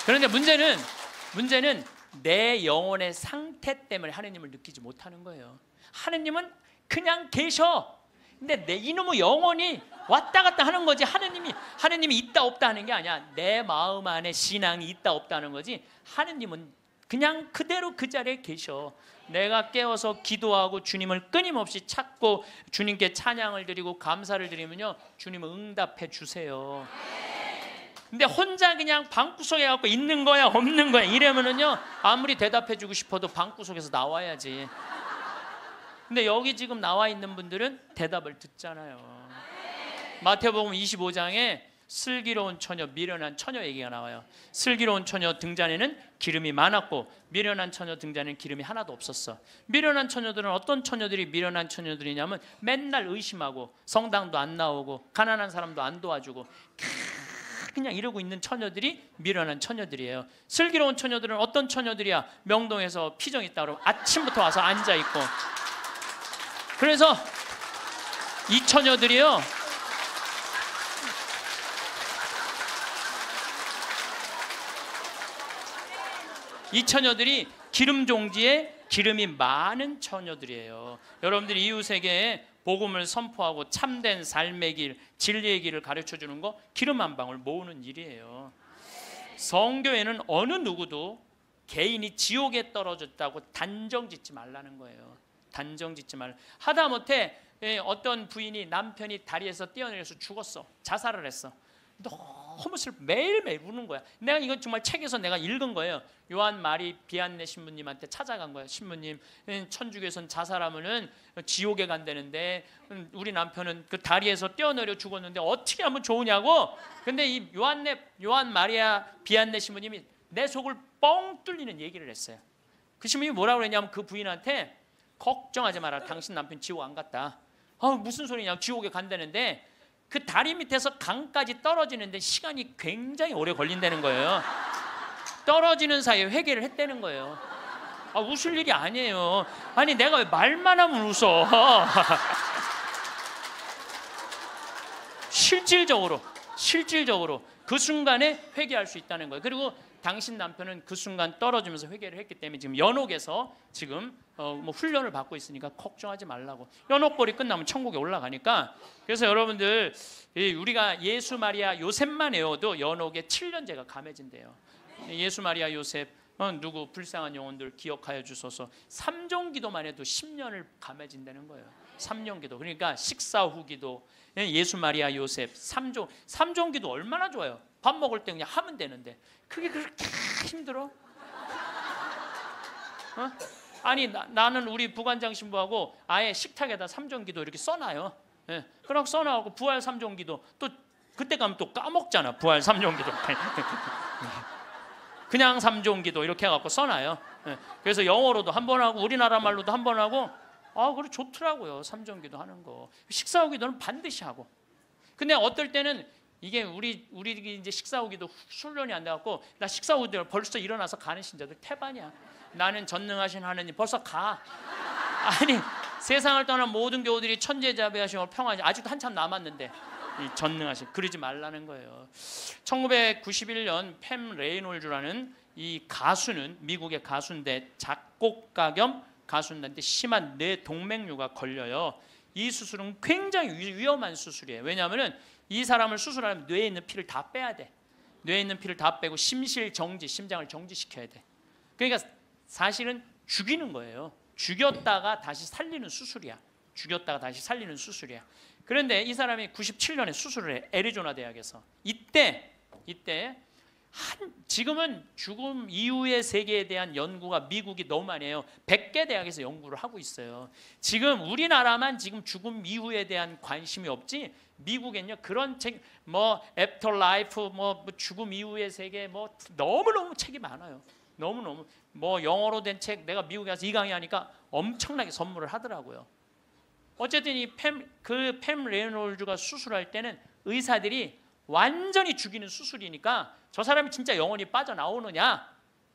그런데 문제는 내 영혼의 상태 때문에 하느님을 느끼지 못하는 거예요. 하느님은 그냥 계셔. 근데 내 이놈의 영혼이 왔다 갔다 하는 거지. 하느님이 있다 없다 하는 게 아니야. 내 마음 안에 신앙이 있다 없다 하는 거지. 하느님은 그냥 그대로 그 자리에 계셔. 내가 깨어서 기도하고 주님을 끊임없이 찾고 주님께 찬양을 드리고 감사를 드리면요 주님은 응답해 주세요. 근데 혼자 그냥 방구석에 갖고 있는 거야 없는 거야 이러면은요 아무리 대답해 주고 싶어도 방구석에서 나와야지. 근데 여기 지금 나와 있는 분들은 대답을 듣잖아요. 마태복음 25장에 슬기로운 처녀, 미련한 처녀 얘기가 나와요. 슬기로운 처녀 등잔에는 기름이 많았고 미련한 처녀 등잔에는 기름이 하나도 없었어. 미련한 처녀들은 어떤 처녀들이 미련한 처녀들이냐면 맨날 의심하고 성당도 안 나오고 가난한 사람도 안 도와주고 그냥 이러고 있는 처녀들이 미련한 처녀들이에요. 슬기로운 처녀들은 어떤 처녀들이야? 명동에서 피정 있다 그러면 아침부터 와서 앉아있고 그래서 이 처녀들이요 이 처녀들이 기름 종지에 기름이 많은 처녀들이에요. 여러분들이 이웃에게 복음을 선포하고 참된 삶의 길, 진리의 길을 가르쳐주는 거 기름 한 방울 모으는 일이에요. 성교에는 어느 누구도 개인이 지옥에 떨어졌다고 단정 짓지 말라는 거예요. 단정 짓지 말라. 하다못해 어떤 부인이 남편이 다리에서 뛰어내려서 죽었어. 자살을 했어. 너무 슬퍼. 매일매일 우는 거야. 내가 이거 정말 책에서 내가 읽은 거예요. 요한 마리 비안네 신부님한테 찾아간 거예요. 신부님, 천주교에선 자살하면은 지옥에 간다는데 우리 남편은 그 다리에서 뛰어내려 죽었는데 어떻게 하면 좋으냐고. 근데 이 요한 마리아 비안네 신부님이 내 속을 뻥 뚫리는 얘기를 했어요. 그 신부님이 뭐라고 그랬냐면 그 부인한테 걱정하지 마라. 당신 남편 지옥 안 갔다. 무슨 소리냐. 지옥에 간다는데 그 다리 밑에서 강까지 떨어지는데 시간이 굉장히 오래 걸린다는 거예요. 떨어지는 사이에 회개를 했다는 거예요. 웃을 일이 아니에요. 아니 내가 왜 말만 하면 웃어. 실질적으로 그 순간에 회개할 수 있다는 거예요. 그리고 당신 남편은 그 순간 떨어지면서 회개를 했기 때문에 지금 연옥에서 지금 뭐 훈련을 받고 있으니까 걱정하지 말라고. 연옥벌이 끝나면 천국에 올라가니까. 그래서 여러분들 우리가 예수 마리아 요셉만 외워도 연옥에 7년제가 감해진대요. 예수 마리아 요셉 누구 불쌍한 영혼들 기억하여 주소서. 3종 기도만 해도 10년을 감해진다는 거예요. 3년 기도. 그러니까 식사 후 기도, 예수 마리아 요셉 3종 기도 얼마나 좋아요. 밥 먹을 때 그냥 하면 되는데 그게 그렇게 힘들어? 아니 나는 우리 부관장 신부하고 아예 식탁에다 3종 기도 이렇게 써놔요. 그럼 써놔갖고 부활 3종 기도 또 그때 가면 또 까먹잖아. 부활 3종 기도 그냥 3종 기도 이렇게 해갖고 써놔요. 그래서 영어로도 한 번 하고 우리나라 말로도 한 번 하고 그래 좋더라고요. 3종 기도 하는 거. 식사 후 기도는 반드시 하고. 근데 어떨 때는 이게 우리 이제 식사 후기도 훈련이 안 돼갖고 나 식사 후기도 벌써 일어나서 가는 신자들 태반이야. 나는 전능하신 하느님 벌써 가. 아니 세상을 떠난 모든 교우들이 천재자비하시고 평화지 아직도 한참 남았는데 이 전능하신 그러지 말라는 거예요. 1991년 팸 레이놀즈라는 이 가수는 미국의 가수인데 작곡가 겸 가수인데 심한 뇌 동맥류가 걸려요. 이 수술은 굉장히 위험한 수술이에요. 왜냐하면은 이 사람을 수술하려면 뇌에 있는 피를 다 빼야 돼. 뇌에 있는 피를 다 빼고 심실 정지, 심장을 정지시켜야 돼. 그러니까 사실은 죽이는 거예요. 죽였다가 다시 살리는 수술이야. 그런데 이 사람이 97년에 수술을 해. 애리조나 대학에서. 이때 지금은 죽음 이후의 세계에 대한 연구가 미국이 너무 많이 해요. 100개 대학에서 연구를 하고 있어요. 지금 우리나라만 지금 죽음 이후에 대한 관심이 없지 미국엔요 그런 책 뭐 애프터 라이프 뭐 죽음 이후의 세계 뭐 너무너무 책이 많아요. 너무너무 뭐 영어로 된 책 내가 미국에 가서 이 강의 하니까 엄청나게 선물을 하더라고요. 어쨌든 이 팸 레이놀즈가 수술할 때는 의사들이 완전히 죽이는 수술이니까 저 사람이 진짜 영혼이 빠져나오느냐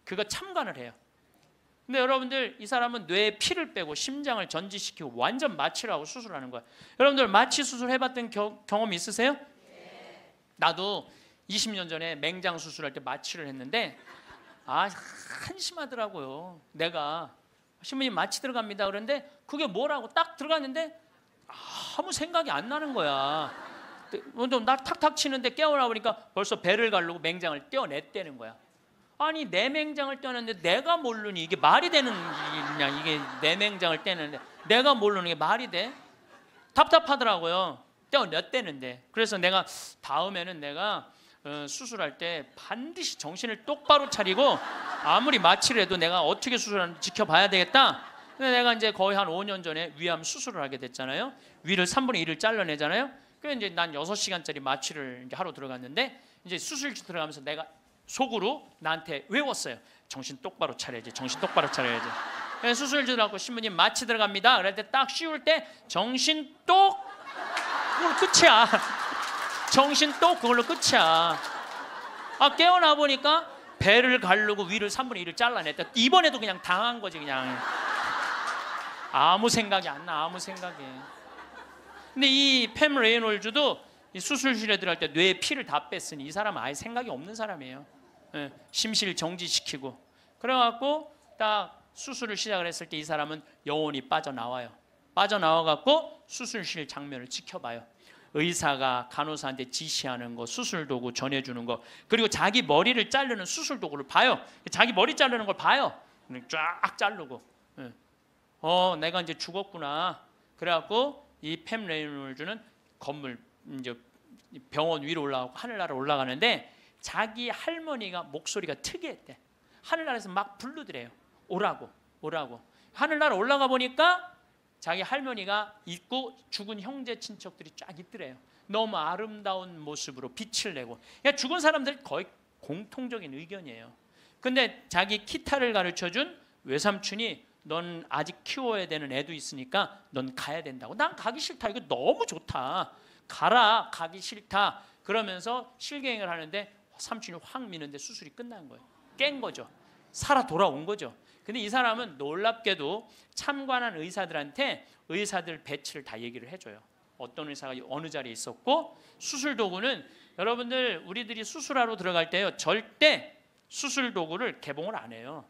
그거 참관을 해요. 근데 여러분들 이 사람은 뇌에 피를 빼고 심장을 전지시키고 완전 마취를 하고 수술하는 거야. 여러분들 마취 수술 해봤던 경험 있으세요? 네. 나도 20년 전에 맹장 수술할 때 마취를 했는데 한심하더라고요. 내가 신부님 마취 들어갑니다 그런데 그게 뭐라고 딱 들어갔는데 아무 생각이 안 나는 거야. 나 탁탁 치는데 깨어나 보니까 벌써 배를 가르고 맹장을 떼어냈다는 거야. 아니 내 맹장을 떼었는데 내가 모르니 이게 말이 되는 일이냐. 이게 내 맹장을 떼는데 내가 모르는 게 말이 돼? 답답하더라고요. 떼어냈다는데. 그래서 내가 다음에는 내가 수술할 때 반드시 정신을 똑바로 차리고 아무리 마취를 해도 내가 어떻게 수술하는지 지켜봐야 되겠다. 근데 내가 이제 거의 한 5년 전에 위암 수술을 하게 됐잖아요. 위를 3분의 1을 잘라내잖아요. 그래서 이제 난 6시간짜리 마취를 이제 하러 들어갔는데 이제 수술실 들어가면서 내가 속으로 나한테 외웠어요. 정신 똑바로 차려야지. 정신 똑바로 차려야지. 수술실 들어가고 신부님 마취 들어갑니다. 그럴 때 딱 씌울 때 정신 똑 그걸로 끝이야. 정신 똑 그걸로 끝이야. 깨어나 보니까 배를 가르고 위를 3분의 1을 잘라냈다. 이번에도 그냥 당한 거지 그냥. 아무 생각이 안 나. 아무 생각이. 근데 이 팸 레이놀즈도 이 수술실에 들어갈 때 뇌에 피를 다 뺐으니 이 사람은 아예 생각이 없는 사람이에요. 심실 정지시키고 그래갖고 딱 수술을 시작을 했을 때 이 사람은 영혼이 빠져나와요. 빠져나와갖고 수술실 장면을 지켜봐요. 의사가 간호사한테 지시하는 거, 수술 도구 전해주는 거, 그리고 자기 머리를 자르는 수술 도구를 봐요. 자기 머리 자르는 걸 봐요. 쫙 자르고 내가 이제 죽었구나. 그래갖고 이 팸 레이놀즈는 건물 이제 병원 위로 올라가고 하늘나라 올라가는데 자기 할머니가 목소리가 특이했대. 하늘나라에서 막 부르더래요. 오라고 오라고. 하늘나라 올라가 보니까 자기 할머니가 있고 죽은 형제 친척들이 쫙 있더래요. 너무 아름다운 모습으로 빛을 내고. 그러니까 죽은 사람들 거의 공통적인 의견이에요. 근데 자기 기타를 가르쳐준 외삼촌이 넌 아직 키워야 되는 애도 있으니까 넌 가야 된다고. 난 가기 싫다. 이거 너무 좋다. 가라. 가기 싫다. 그러면서 실갱이를 하는데 삼촌이 확 미는데 수술이 끝난 거예요. 깬 거죠. 살아 돌아온 거죠. 근데 이 사람은 놀랍게도 참관한 의사들한테 의사들 배치를 다 얘기를 해줘요. 어떤 의사가 어느 자리에 있었고, 수술 도구는 여러분들 우리들이 수술하러 들어갈 때요 절대 수술 도구를 개봉을 안 해요.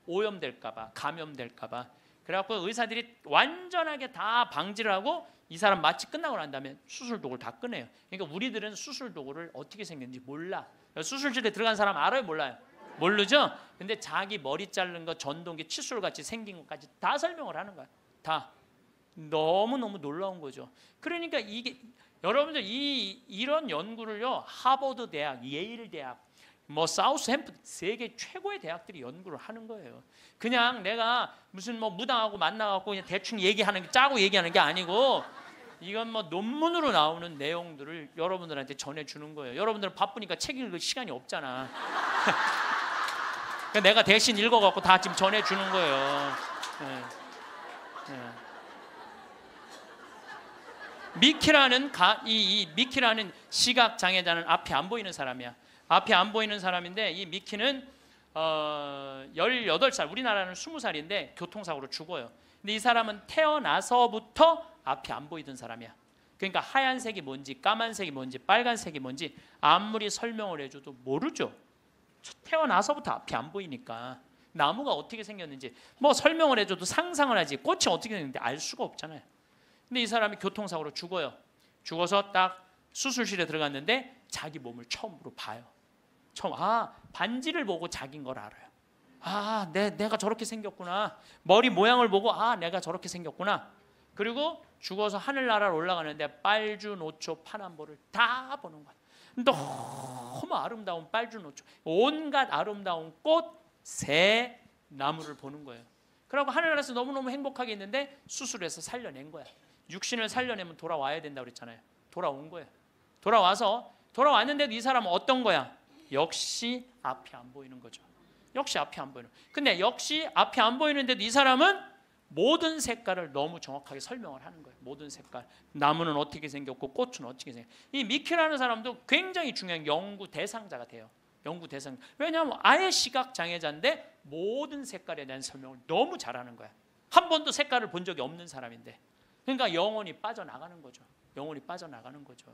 오염될까봐, 감염될까봐. 그래갖고 의사들이 완전하게 다 방지를 하고 이 사람 마취 끝나고 난 다음에 수술 도구를 다 꺼내요. 그러니까 우리들은 수술 도구를 어떻게 생겼는지 몰라. 수술실에 들어간 사람 알아요, 몰라요? 모르죠? 근데 자기 머리 자른 거 전동기 칫솔같이 생긴 것까지 다 설명을 하는 거야. 다. 너무너무 놀라운 거죠. 그러니까 이게 여러분들 이런 연구를요 하버드 대학, 예일 대학, 뭐 사우스햄프턴 세계 최고의 대학들이 연구를 하는 거예요. 그냥 내가 무슨 뭐 무당하고 만나갖고 그냥 대충 얘기하는 게 짜고 얘기하는 게 아니고 이건 뭐 논문으로 나오는 내용들을 여러분들한테 전해주는 거예요. 여러분들은 바쁘니까 책 읽을 시간이 없잖아. 그러니까 내가 대신 읽어갖고 다 지금 전해주는 거예요. 네. 네. 미키라는 시각 장애자는 앞이 안 보이는 사람이야. 앞이 안 보이는 사람인데 이 미키는 18살, 우리나라는 20살인데 교통사고로 죽어요. 근데 이 사람은 태어나서부터 앞이 안 보이던 사람이야. 그러니까 하얀색이 뭔지 까만색이 뭔지 빨간색이 뭔지 아무리 설명을 해줘도 모르죠. 태어나서부터 앞이 안 보이니까. 나무가 어떻게 생겼는지 뭐 설명을 해줘도 상상을 하지 꽃이 어떻게 생겼는지 알 수가 없잖아요. 근데 이 사람이 교통사고로 죽어요. 죽어서 딱 수술실에 들어갔는데 자기 몸을 처음으로 봐요. 반지를 보고 자기인 걸 알아요. 내가 저렇게 생겼구나. 머리 모양을 보고 내가 저렇게 생겼구나. 그리고 죽어서 하늘나라로 올라가는데 빨주노초 파남보를 다 보는 거야. 너무 아름다운 빨주노초, 온갖 아름다운 꽃, 새, 나무를 보는 거예요. 그러고 하늘나라에서 너무너무 행복하게 있는데 수술해서 살려낸 거야. 육신을 살려내면 돌아와야 된다고 그랬잖아요. 돌아온 거예요. 돌아왔는데도 이 사람은 어떤 거야? 역시 앞이 안 보이는 거죠. 역시 앞이 안 보이는. 근데 역시 앞이 안 보이는데도 이 사람은 모든 색깔을 너무 정확하게 설명을 하는 거예요. 모든 색깔. 나무는 어떻게 생겼고 꽃은 어떻게 생겼고. 이 미키라는 사람도 굉장히 중요한 연구 대상자가 돼요. 연구 대상. 왜냐하면 아예 시각 장애자인데 모든 색깔에 대한 설명을 너무 잘하는 거야. 한 번도 색깔을 본 적이 없는 사람인데. 그러니까 영혼이 빠져나가는 거죠. 영혼이 빠져나가는 거죠.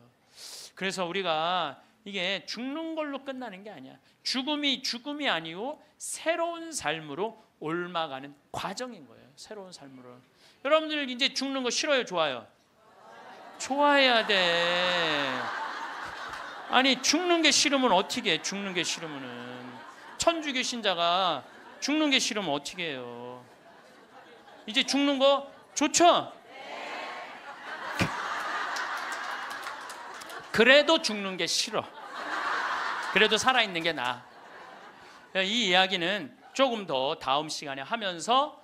그래서 우리가 이게 죽는 걸로 끝나는 게 아니야. 죽음이 아니고 새로운 삶으로 옮아가는 과정인 거예요. 새로운 삶으로. 여러분들 이제 죽는 거 싫어요, 좋아요? 좋아해야 돼. 아니 죽는 게 싫으면 어떻게 해? 죽는 게 싫으면은 천주교 신자가 죽는 게 싫으면 어떻게 해요? 이제 죽는 거 좋죠? 그래도 죽는 게 싫어. 그래도 살아있는 게 나아. 이 이야기는 조금 더 다음 시간에 하면서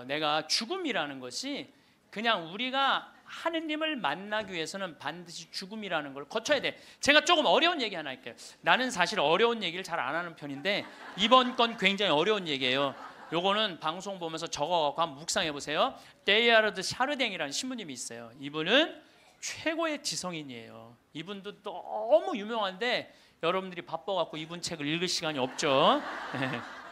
내가 죽음이라는 것이 그냥 우리가 하느님을 만나기 위해서는 반드시 죽음이라는 걸 거쳐야 돼. 제가 조금 어려운 얘기 하나 할게요. 나는 사실 어려운 얘기를 잘 안 하는 편인데 이번 건 굉장히 어려운 얘기예요. 요거는 방송 보면서 적어갖고 한번 묵상해 보세요. 데이아르드 샤르댕이라는 신부님이 있어요. 이분은 최고의 지성인이에요. 이분도 너무 유명한데 여러분들이 바빠갖고 이분 책을 읽을 시간이 없죠.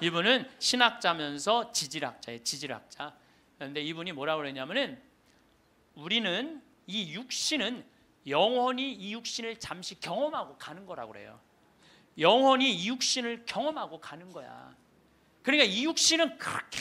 이분은 신학자면서 지질학자예요. 지질학자. 그런데 이분이 뭐라고 그러냐면은 우리는 이 육신은 영혼이 이 육신을 잠시 경험하고 가는 거라고 그래요. 영혼이 이 육신을 경험하고 가는 거야. 그러니까 이 육신은 그렇게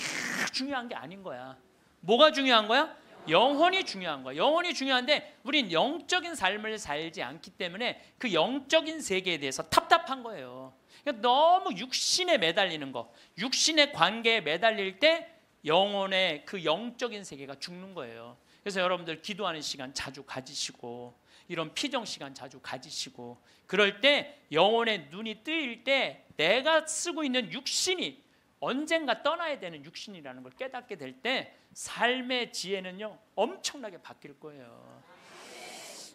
중요한 게 아닌 거야. 뭐가 중요한 거야? 영혼이 중요한 거야. 영혼이 중요한데 우린 영적인 삶을 살지 않기 때문에 그 영적인 세계에 대해서 답답한 거예요. 그러니까 너무 육신에 매달리는 거, 육신의 관계에 매달릴 때 영혼의 그 영적인 세계가 죽는 거예요. 그래서 여러분들 기도하는 시간 자주 가지시고 이런 피정 시간 자주 가지시고, 그럴 때 영혼의 눈이 뜨일 때 내가 쓰고 있는 육신이 언젠가 떠나야 되는 육신이라는 걸 깨닫게 될 때 삶의 지혜는요 엄청나게 바뀔 거예요.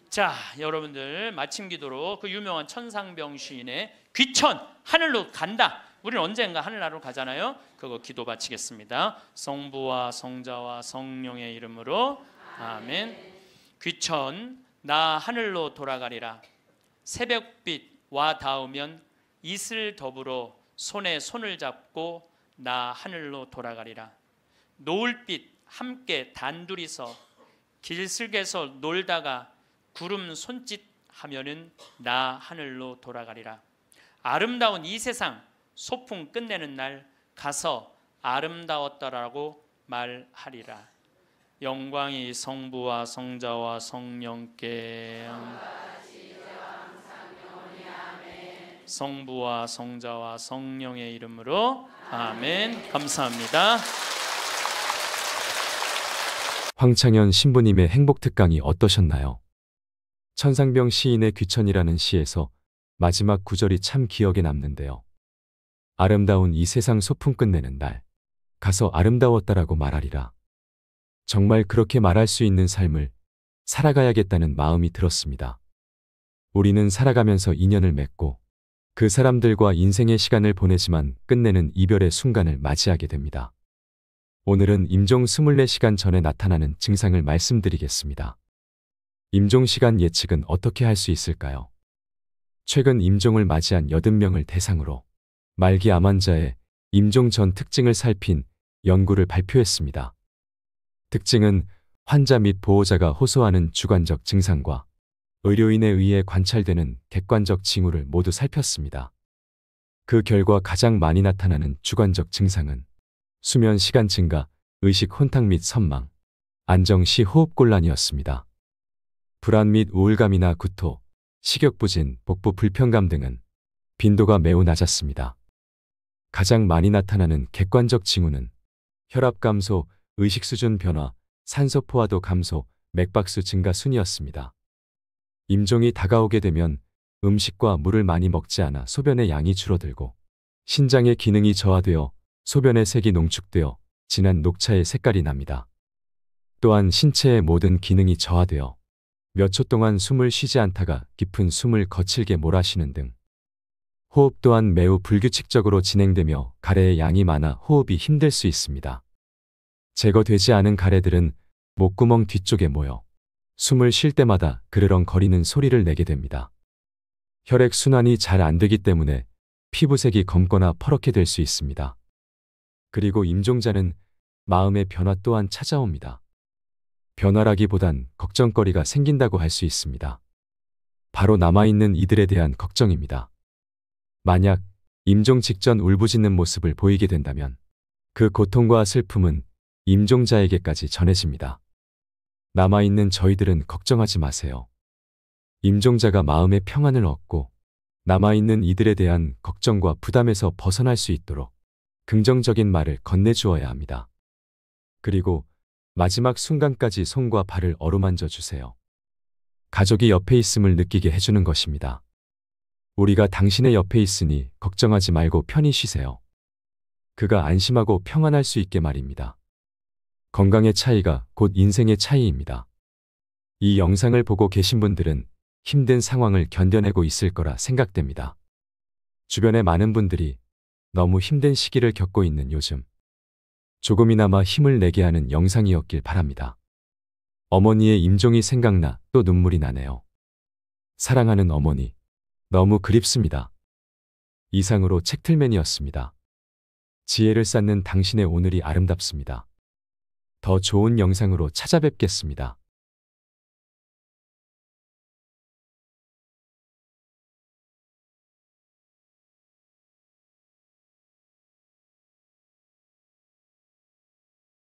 자, 여러분들 마침 기도로 그 유명한 천상병 시인의 귀천, 하늘로 간다. 우리는 언젠가 하늘나라로 가잖아요. 그거 기도 바치겠습니다. 성부와 성자와 성령의 이름으로 아멘. 귀천, 나 하늘로 돌아가리라. 새벽빛 와 닿으면 이슬 더불어 손에 손을 잡고 나 하늘로 돌아가리라. 노을빛 함께 단둘이서 길슬개서 놀다가 구름 손짓 하면은 나 하늘로 돌아가리라. 아름다운 이 세상 소풍 끝내는 날 가서 아름다웠더라고 말하리라. 영광이 성부와 성자와 성령께, 성부와 성자와 성령의 이름으로 아멘. 감사합니다. 황창현 신부님의 행복 특강이 어떠셨나요? 천상병 시인의 귀천이라는 시에서 마지막 구절이 참 기억에 남는데요. 아름다운 이 세상 소풍 끝내는 날 가서 아름다웠다라고 말하리라. 정말 그렇게 말할 수 있는 삶을 살아가야겠다는 마음이 들었습니다. 우리는 살아가면서 인연을 맺고 그 사람들과 인생의 시간을 보내지만 끝내는 이별의 순간을 맞이하게 됩니다. 오늘은 임종 24시간 전에 나타나는 증상을 말씀드리겠습니다. 임종시간 예측은 어떻게 할 수 있을까요? 최근 임종을 맞이한 80명을 대상으로 말기 암 환자의 임종 전 특징을 살핀 연구를 발표했습니다. 특징은 환자 및 보호자가 호소하는 주관적 증상과 의료인에 의해 관찰되는 객관적 징후를 모두 살폈습니다. 그 결과 가장 많이 나타나는 주관적 증상은 수면 시간 증가, 의식 혼탁 및 선망, 안정 시 호흡곤란이었습니다. 불안 및 우울감이나 구토, 식욕부진, 복부 불편감 등은 빈도가 매우 낮았습니다. 가장 많이 나타나는 객관적 징후는 혈압 감소, 의식 수준 변화, 산소 포화도 감소, 맥박수 증가 순이었습니다. 임종이 다가오게 되면 음식과 물을 많이 먹지 않아 소변의 양이 줄어들고 신장의 기능이 저하되어 소변의 색이 농축되어 진한 녹차의 색깔이 납니다. 또한 신체의 모든 기능이 저하되어 몇 초 동안 숨을 쉬지 않다가 깊은 숨을 거칠게 몰아쉬는 등 호흡 또한 매우 불규칙적으로 진행되며 가래의 양이 많아 호흡이 힘들 수 있습니다. 제거되지 않은 가래들은 목구멍 뒤쪽에 모여 숨을 쉴 때마다 그르렁거리는 소리를 내게 됩니다. 혈액순환이 잘 안 되기 때문에 피부색이 검거나 퍼렇게 될 수 있습니다. 그리고 임종자는 마음의 변화 또한 찾아옵니다. 변화라기보단 걱정거리가 생긴다고 할 수 있습니다. 바로 남아있는 이들에 대한 걱정입니다. 만약 임종 직전 울부짖는 모습을 보이게 된다면 그 고통과 슬픔은 임종자에게까지 전해집니다. 남아있는 저희들은 걱정하지 마세요. 임종자가 마음의 평안을 얻고 남아있는 이들에 대한 걱정과 부담에서 벗어날 수 있도록 긍정적인 말을 건네주어야 합니다. 그리고 마지막 순간까지 손과 발을 어루만져 주세요. 가족이 옆에 있음을 느끼게 해주는 것입니다. 우리가 당신의 옆에 있으니 걱정하지 말고 편히 쉬세요. 그가 안심하고 평안할 수 있게 말입니다. 건강의 차이가 곧 인생의 차이입니다. 이 영상을 보고 계신 분들은 힘든 상황을 견뎌내고 있을 거라 생각됩니다. 주변의 많은 분들이 너무 힘든 시기를 겪고 있는 요즘 조금이나마 힘을 내게 하는 영상이었길 바랍니다. 어머니의 임종이 생각나 또 눈물이 나네요. 사랑하는 어머니, 너무 그립습니다. 이상으로 책틀맨이었습니다. 지혜를 쌓는 당신의 오늘이 아름답습니다. 더 좋은 영상으로 찾아뵙겠습니다.